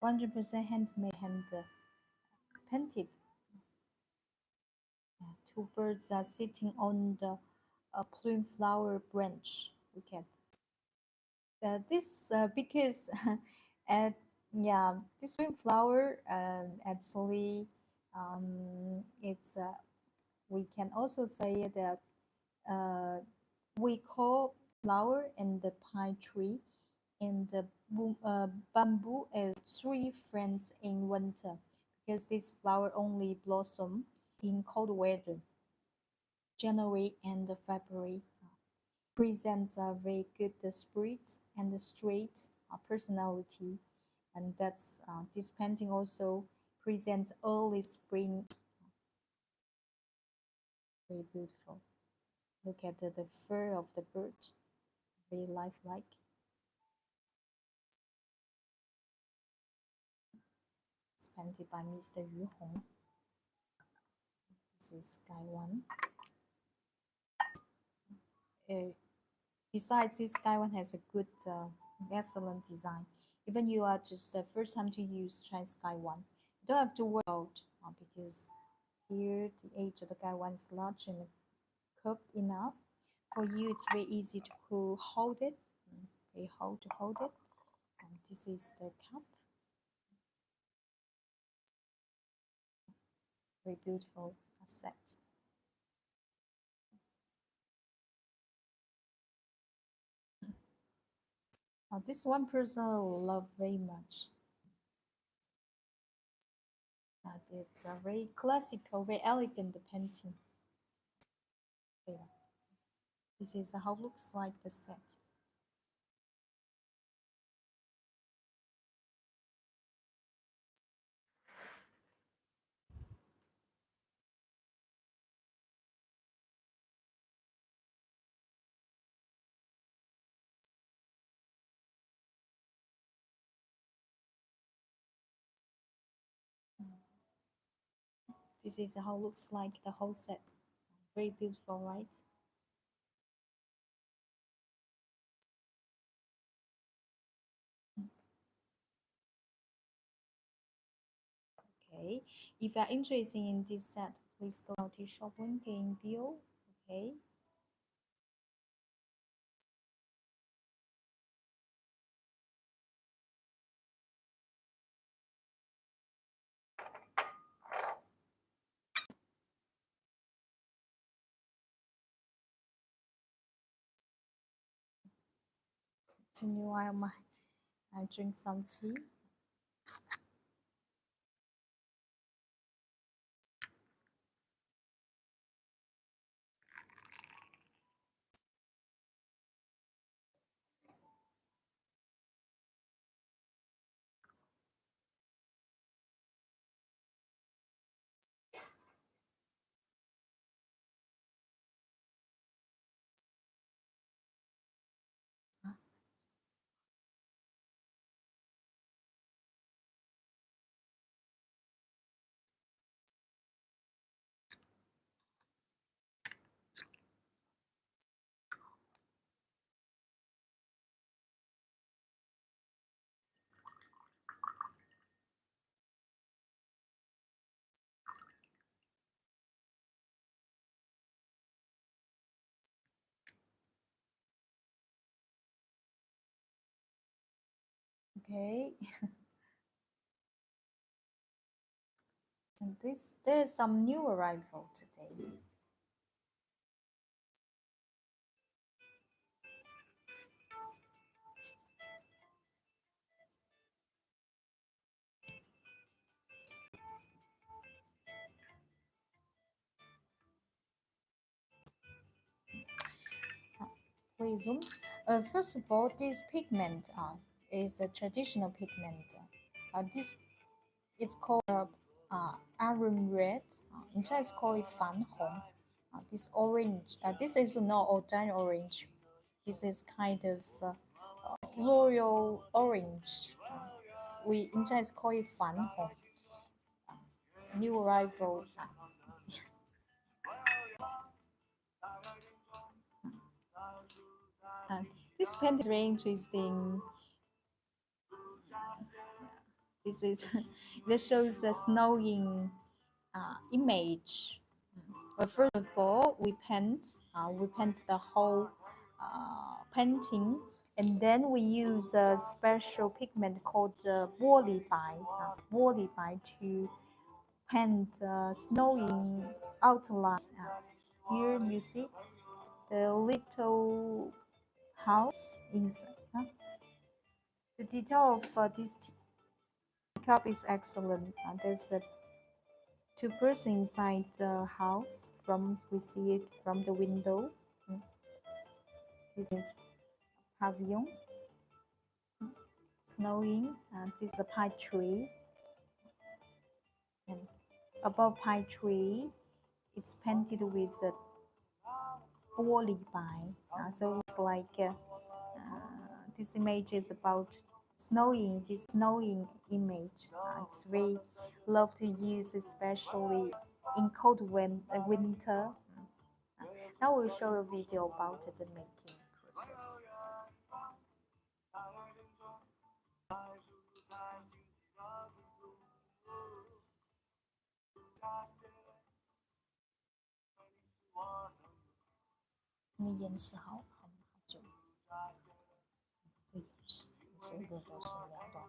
%100% handmade, hand painted. Two birds are sitting on the plume flower branch. Look at this because yeah, this plume flower actually it's we can also say that we call flower and the pine tree and the bamboo as three friends in winter, because this flower only blossom in cold weather. January and February presents a very good spirit and straight personality, and that's this painting also presents early spring. Very beautiful. Look at the fur of the bird, very lifelike. It's painted by Mr. Yu Hong. This is guy one. Besides, this guy one has a good, excellent design. Even you are just the first time to use Chinese Sky One, you don't have to worry about because Here, the edge of the guy one is large and curved enough. For you, it's very easy to hold it. Very hard to hold it. And this is the cup. Very beautiful set. This one person I love very much. It's a very classical, very elegant painting. Yeah. This is how it looks like the set. This is how it looks like the whole set. Very beautiful, right? Okay. If you are interested in this set, please go to shop link in bio. Okay. Continue while I drink some tea. Okay. And there's some new arrival today. Please zoom. First of all, this pigment is a traditional pigment. This it's called aroma red. In Chinese call it 矾红. This orange. This is not ordinary orange. This is kind of royal orange. We in Chinese call it 矾红. New arrival. This painting is very interesting. This is this shows a snowing image. First of all, we paint the whole painting, and then we use a special pigment called玻璃白 to paint snowing outline. Here you see the little house inside. The detail of this cup is excellent. There's a two-person inside the house. From we see it from the window. This is pavilion. Snowing. This is a pine tree. And above pine tree, it's painted with a 玻璃白. So it's like this image is about snowing. This snowing image. It's very love to use, especially in cold winter. Now we'll show a video about the making process. 那颜色好久，这也是这个都是两段。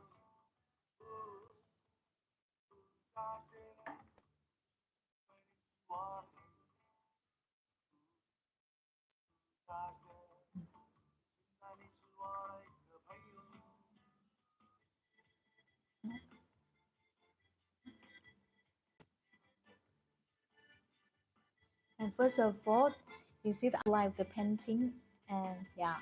And first of all, you see the outline of the painting, and yeah.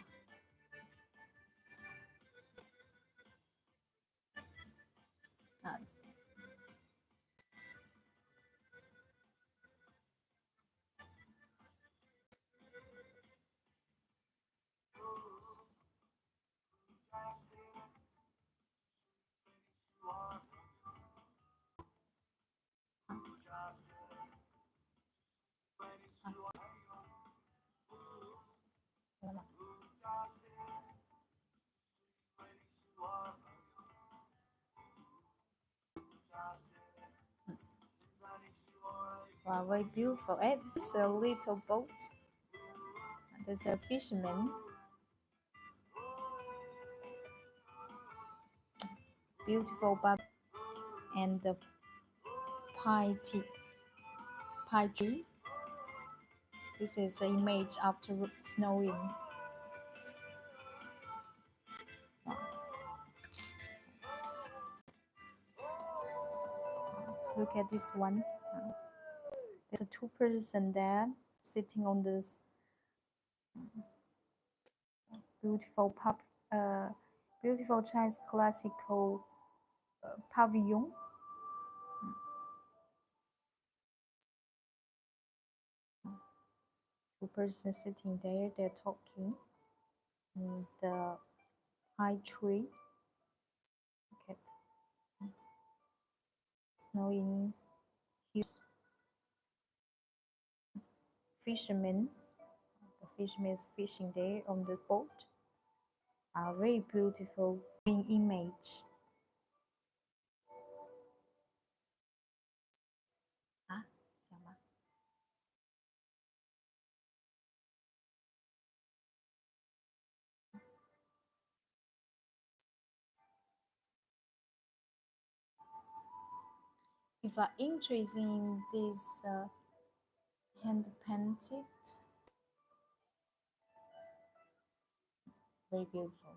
Uh, Wow, very beautiful. And it's a little boat. There's a fisherman. Beautiful bub and the pie tree. This is the image after snowing. Wow. Look at this one. There's a two person there sitting on this beautiful beautiful Chinese classical pavilion. Two persons sitting there, they're talking. And the pine tree. Look at snowing. Huge fishermen. The fisherman is fishing there on the boat. A very beautiful image. Ah, 讲吧。If you are interested in this hand painted, very beautiful.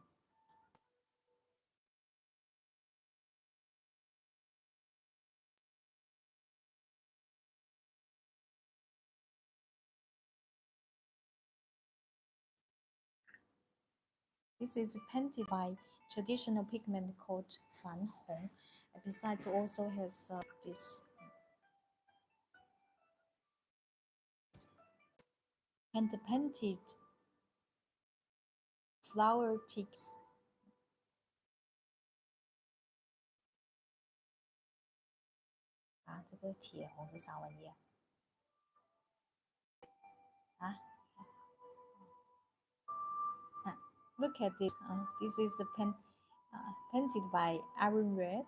This is painted by traditional pigment called fan hong. Besides, also has this hand painted flower tips. 啊，这个铁红是啥玩意啊？啊？ Look at this. This is painted by Iron Red.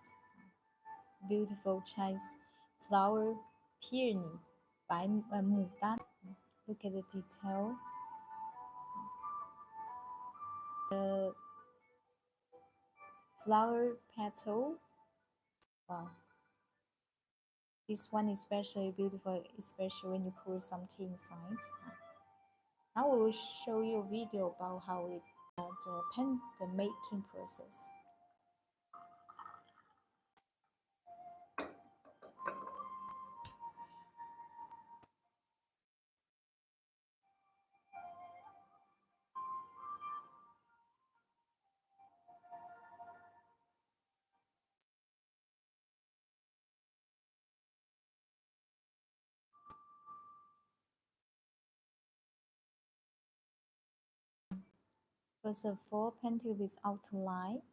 Beautiful Chinese flower peony by Mudan. Look at the detail. The flower petal. Wow. This one is especially beautiful, especially when you put some tea inside. Now we will show you a video about how the making process. First of all, painted with outline.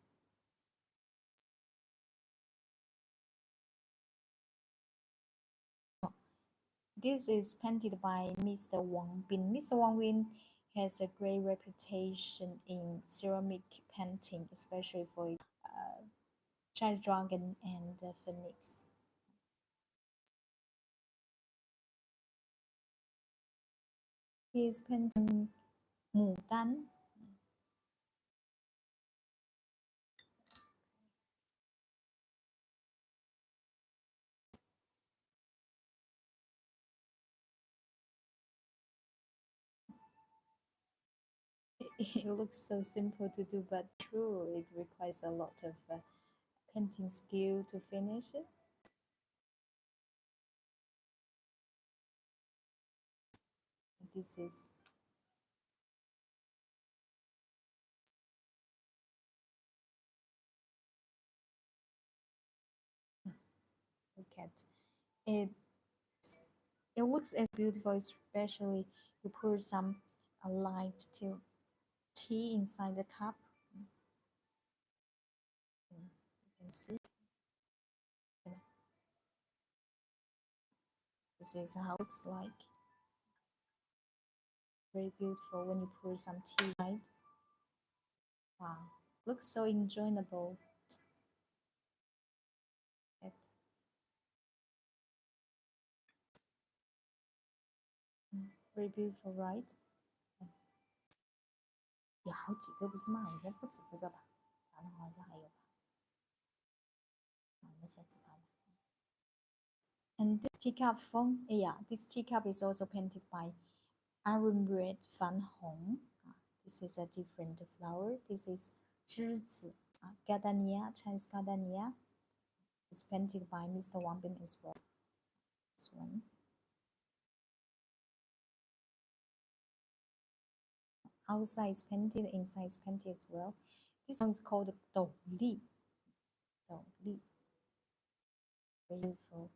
This is painted by Mr. Wang Bin. Mr. Wang Bin has a great reputation in ceramic painting, especially for Chinese dragon and phoenix. He is painting 牡丹. It looks so simple to do, but true, it requires a lot of painting skill to finish it. This is look at it. It looks as beautiful, especially you pour some light tea inside the cup. You can see. This is how it looks like. Very beautiful when you pour some tea, right? Wow, looks so enjoyable. It, very beautiful, right? 有好几个不是吗？好像不止这个吧，反正好像还有吧。那下次拍吧。And the teacup from yeah, this teacup is also painted by aroma Van Hong. This is a different flower. This is 栀子 Gardenia, Chinese Gardenia. It's painted by Mr. Wang Bin as well. This one. Outside is painted, inside is painted as well. This one is called Dou Li. Dou Li. Beautiful.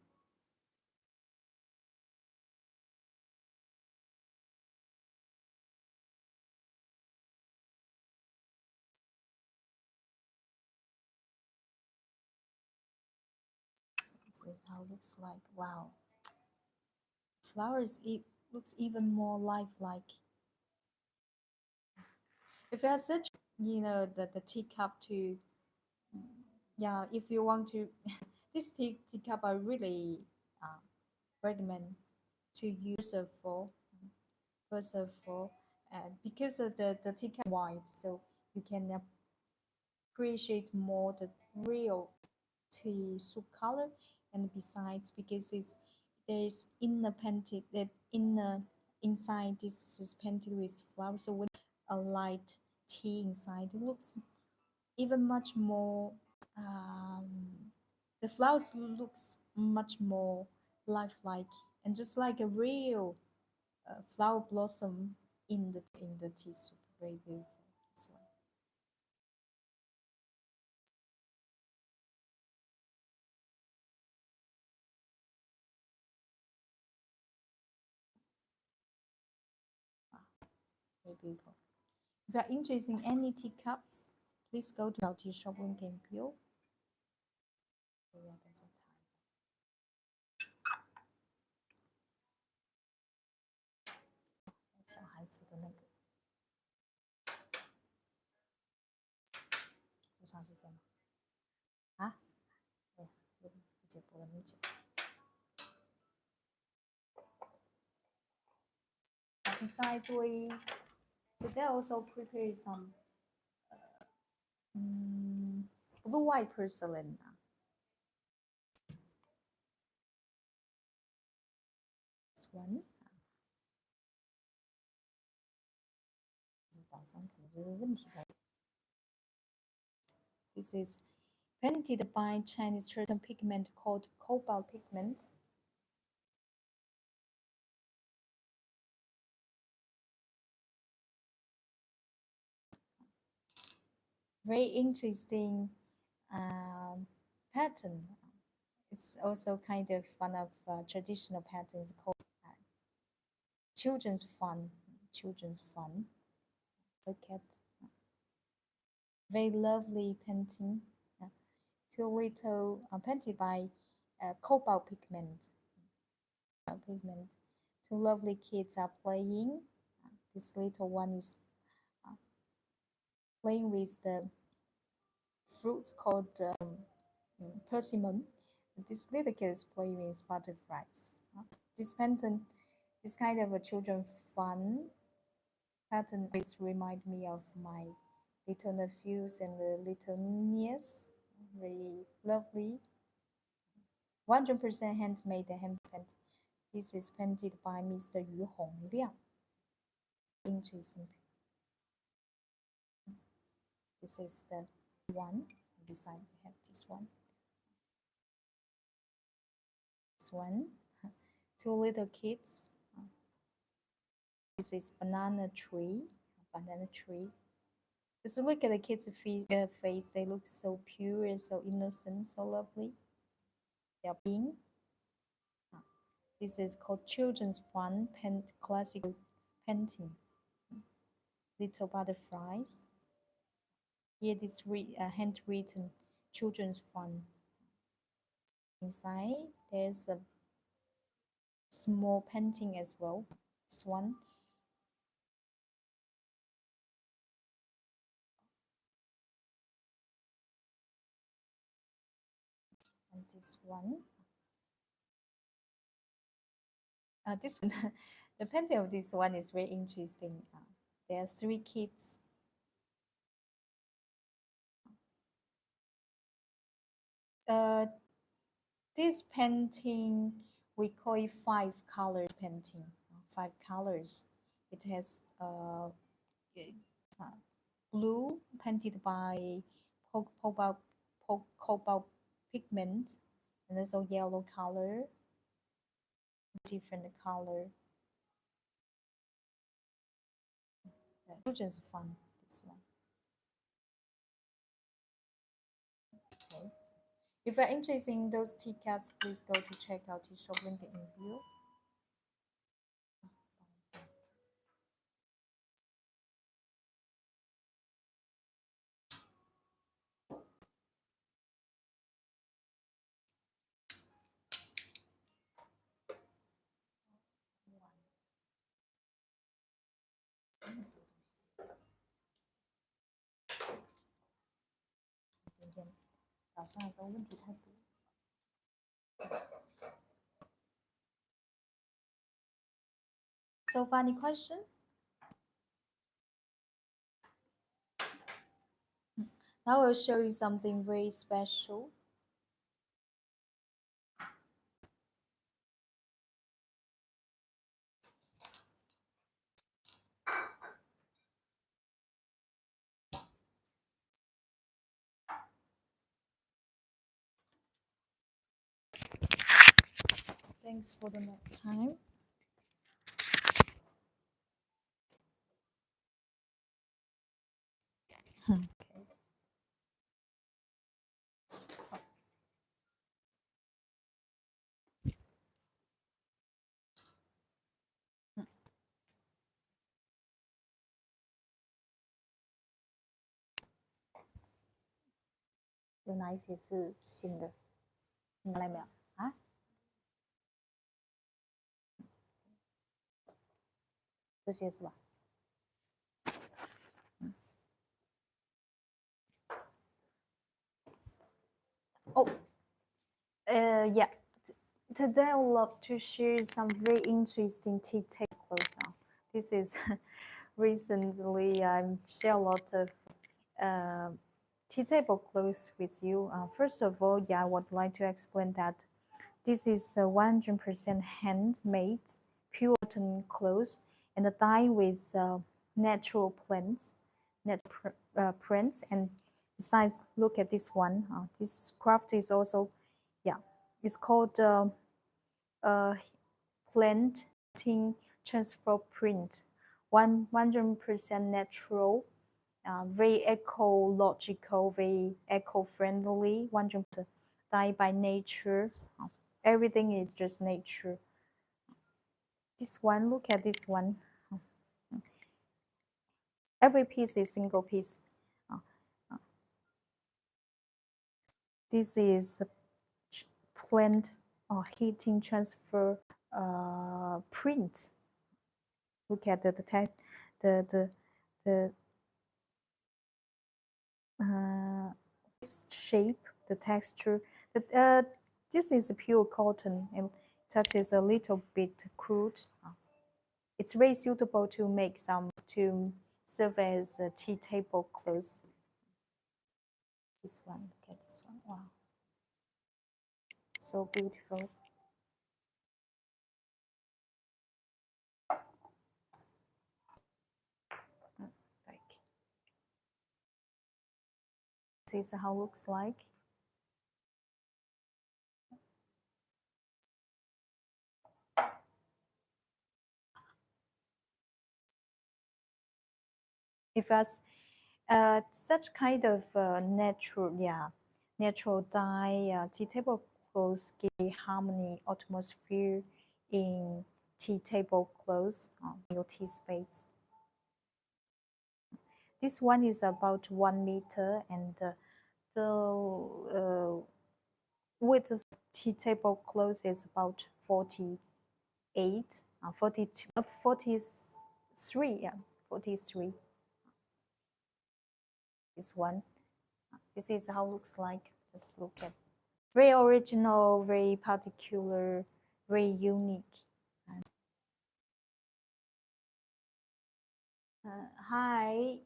So this is how it looks like. Wow. Flowers, it looks even more lifelike. If you have such, the teacup to, yeah, if you want to, this teacup I really recommend to use for, first of all, because of the teacup white, so you can appreciate more the real tea soup color, and besides because there is inner painted that inner inside this is painted with flowers, so when a light tea inside it looks even much more um, the flowers looks much more lifelike and just like a real flower blossom in the tea soup. Very beautiful, this one. Wow, very beautiful. If you are interested in any teacups, please go to our tea shop in Campio. 小孩子的那个多长时间了？啊？对，不觉播了那么久。Besides, we today also prepare some blue white porcelain. This one. 早上可能这个问题才。This is painted by Chinese traditional pigment called cobalt pigment. Very interesting pattern. It's also kind of one of traditional patterns called children's fun. Children's fun. Look at very lovely painting. Two little painted by cobalt pigment. Pigment. Two lovely kids are playing. This little one is playing with the fruit called persimmon. This little kid is playing with butterflies. This painting is kind of a children fun pattern always remind me of my little nephews and the little niece. Very lovely. 100% handmade and hand painted. This is painted by Mr. Yu Hongliang. Interesting. This is the one. Beside we have this one. This one. Two little kids. This is banana tree. Banana tree. Just look at the kids' face. They look so pure and so innocent, so lovely. They are pink. This is called children's fun classic painting. Little butterflies. Here this handwritten children's fun. Inside there's a small painting as well. This one. And this one. This one, the painting of this one is very interesting. There are three kids. This painting we call it 5-color painting. 5 colors. It has blue painted by cobalt pigment, and also yellow color, different color. Children's fun, this one. Okay. If you're interested in those teacups, please go to check out the shop link in bio. So far, any question? Now I'll show you something very special. Thanks for the next time. Okay. 有哪一些是新的？你拿来没有啊？这些是吧？ Oh, yeah. Today I would love to share some very interesting tea tables. This is recently I share a lot of tea tablecloths with you. First of all, yeah, I would like to explain that this is 100% handmade, pure cotton cloth, and dyed with natural plants, prints. And besides, look at this one. This craft is also, yeah, it's called planting transfer print. 100% natural, very ecological, very eco-friendly, 100% dyed by nature. Everything is just nature. This one, look at this one. Every piece is single piece. This is plant heating transfer print. Look at the shape, the texture. This is pure cotton and touches a little bit crude. it's very suitable to make some to serve as a tea table cloth. This one, look at this one. Wow, so beautiful. Like this is how it looks like. If us such kind of natural dye tea table clothes give harmony atmosphere in tea table clothes your tea space. This one is about 1 meter, and the width of tea table clothes is about 48, 42, 43, yeah, 43. This one, this is how it looks like. Just look at, very original, very particular, very unique. Hi,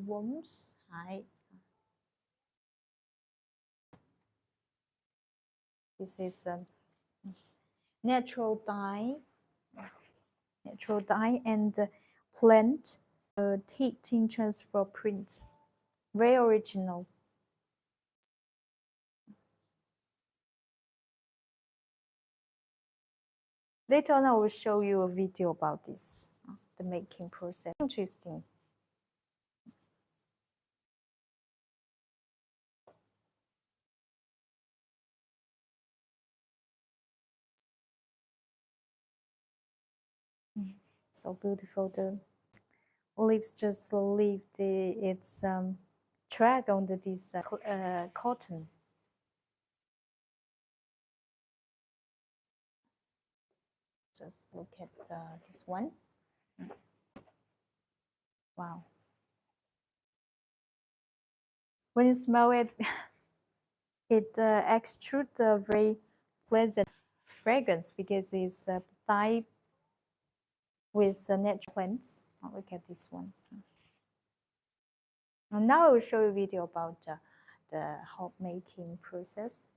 Worms. Hi. This is natural dye, and plant heating transfer print. Very original. Later on, I will show you a video about this, the making process. Interesting. So beautiful. The leaves just leave its track on this cotton. Just look at this one. Wow. When you smell it, it exudes a very pleasant fragrance because it's dyed with natural plants. Oh, look at this one. And now I will show you a video about the hop making process.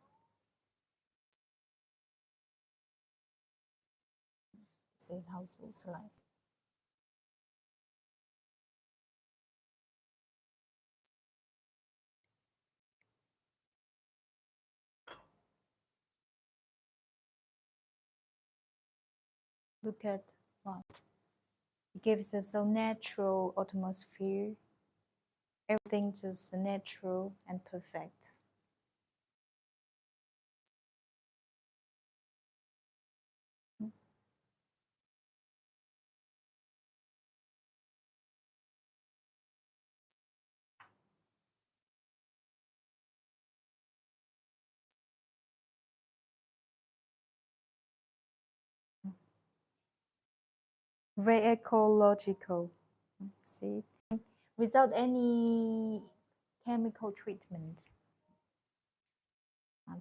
See how it looks like. Look at, wow, it gives us a natural atmosphere. Everything just natural and perfect. Very ecological. See, without any chemical treatment.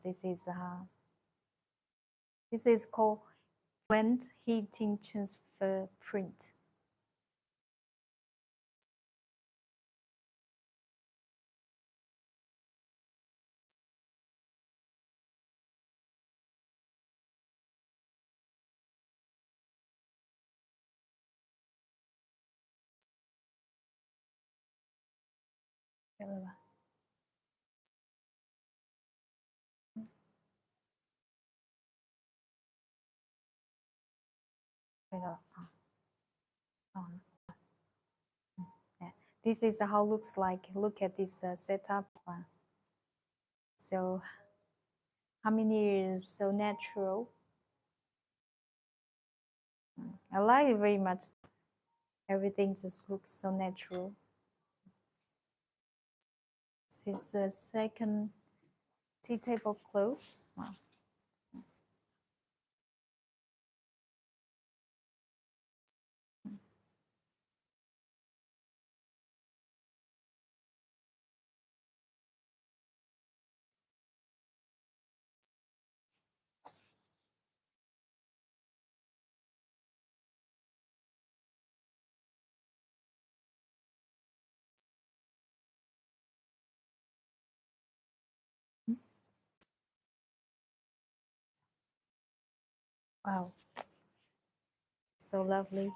This is called plant heating transfer print. Yeah. This is how it looks like. Look at this setup. So how many is so natural? I like it very much. Everything just looks so natural. This is the second tea table clothes. Wow. Wow, so lovely.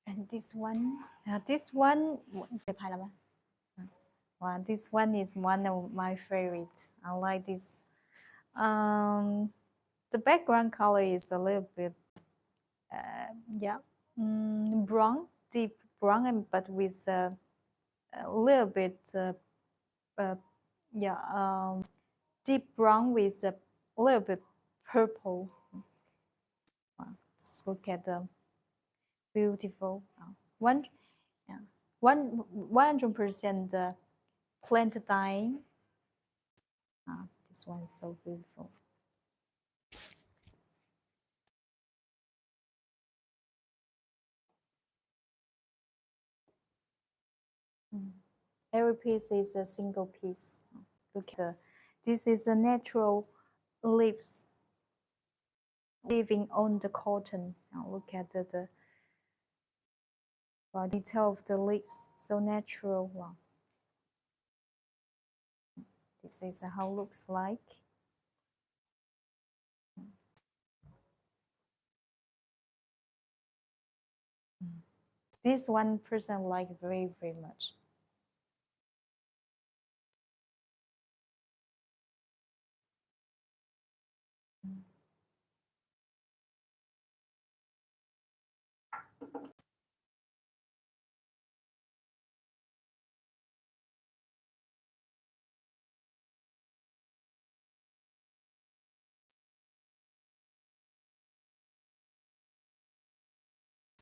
And this one, wow, this one is one of my favorites. I like this. The background color is a little bit, yeah, brown, deep brown, but with a little bit, uh, yeah, deep brown with a little bit purple. Wow, just look at the beautiful one. Yeah, 100% plant dye. This one is so beautiful. Every piece is a single piece. Look at this is a natural leaves living on the cotton. Now look at the detail of the leaves, so natural. Wow. This is how it looks like. This one person like very, very much.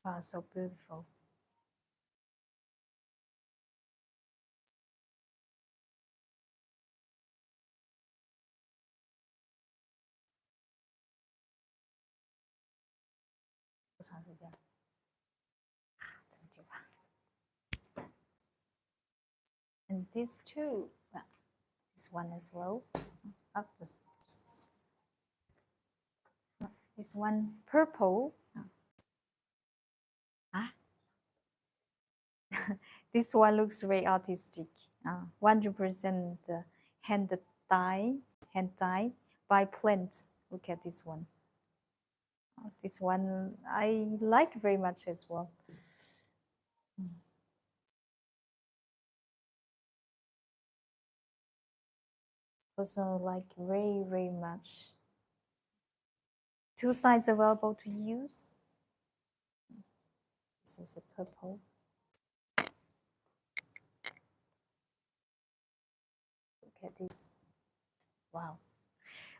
Wow, so beautiful. And these two, this one as well. This one purple. This one looks very artistic. 100% hand dye by plant. Look at this one. This one I like very much as well. Also like very, very much. Two sides available to use. This is a purple. Look at this. Wow.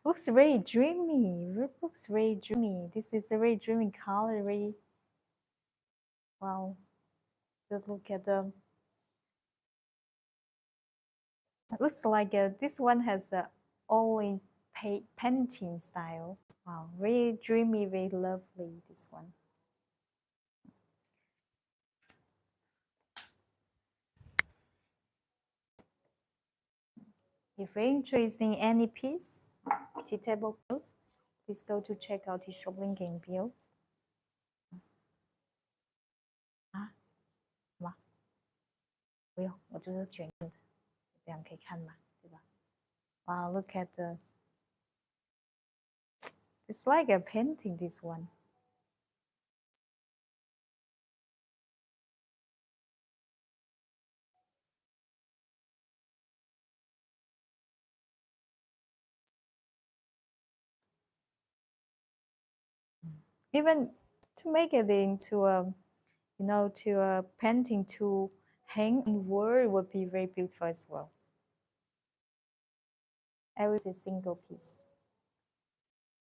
Looks very dreamy. It looks very dreamy. This is a very dreamy color. Very wow. Just look at the. It looks like this one has a all in painting style. Wow, very dreamy, very lovely. This one. If you're interested in any piece, tea table cloth, please go to check out the shop link in bio. 什么？不用，我就是卷的，这样可以看嘛，对吧？ Wow, look at the. It's like a painting. This one. Even to make it into a, to a painting to hang on wall would be very beautiful as well. Every single piece.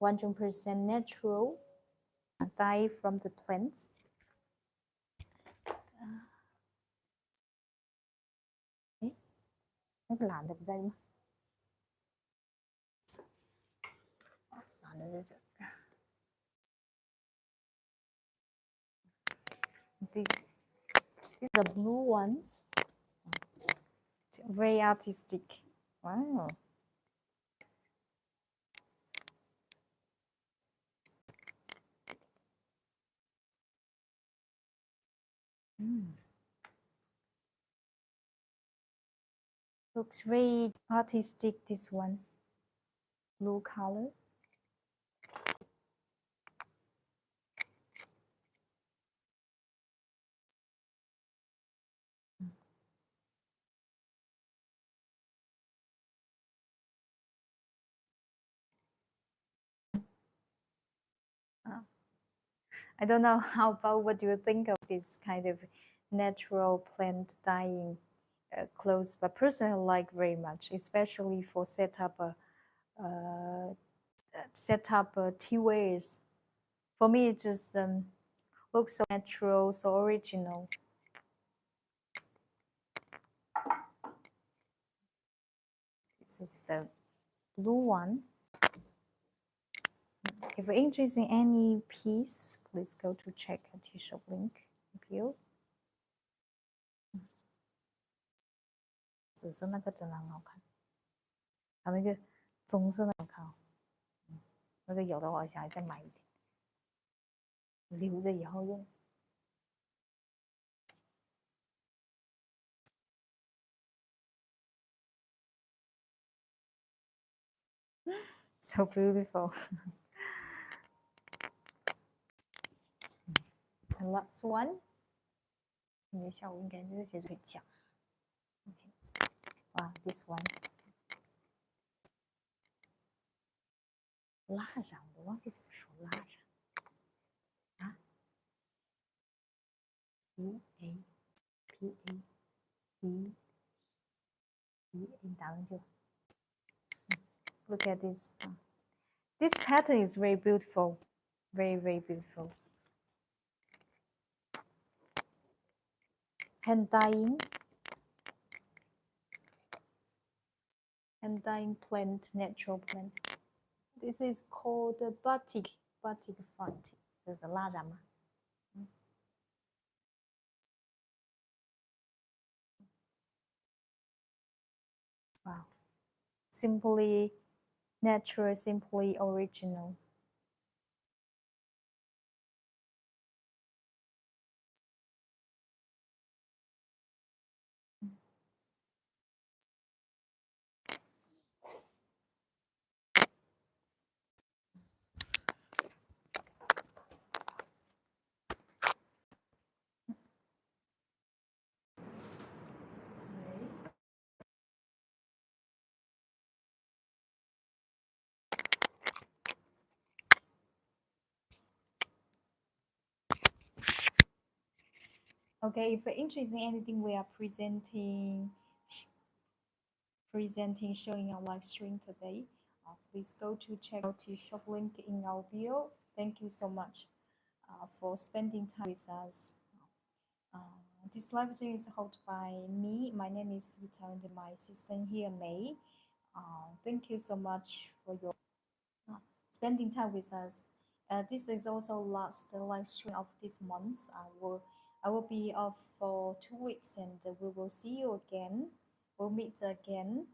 100% natural dye from the plants. This is the blue one. Very artistic. Wow. Looks very artistic, this one. Blue color. I don't know how about what do you think of this kind of natural plant dyeing clothes, but personally I like very much, especially for set up tea wares. For me, it just looks so natural, so original. This is the blue one. If you're interested in any piece, please go to check out the shop link below. 紫色那个真的很好看，它那个棕色的好看哦。那个有的话，我想再买一点，留着以后用。So beautiful. And last one. 你的下午应该这些就会讲。哇 ，this one. 蜡染，我忘记怎么说蜡染啊。P-A-P-A-E-E 打上去。Look at this. This pattern is very beautiful, very beautiful. Hand dyeing plant, natural plant. This is called batik font. 这是蜡染吗？ Wow, simply natural, simply original. Okay, if you're interested in anything we are presenting, showing our live stream today, please go to check out the shop link in our bio. Thank you so much for spending time with us. This live stream is hosted by me. My name is Ita and my assistant here, May. Thank you so much for your spending time with us. This is also last live stream of this month. I will be off for 2 weeks, and we will see you again. We'll meet again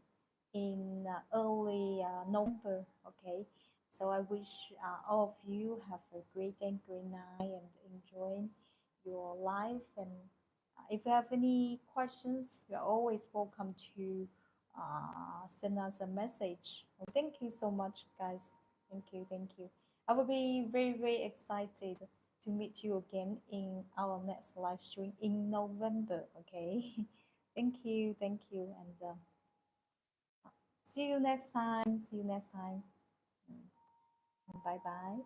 in early November. Okay, so I wish all of you have a great day, great night, and enjoy your life. And if you have any questions, you're always welcome to send us a message. Thank you so much, guys. Thank you. I will be very excited to meet you again in our next live stream in November. Okay. Thank you, and see you next time. Bye bye.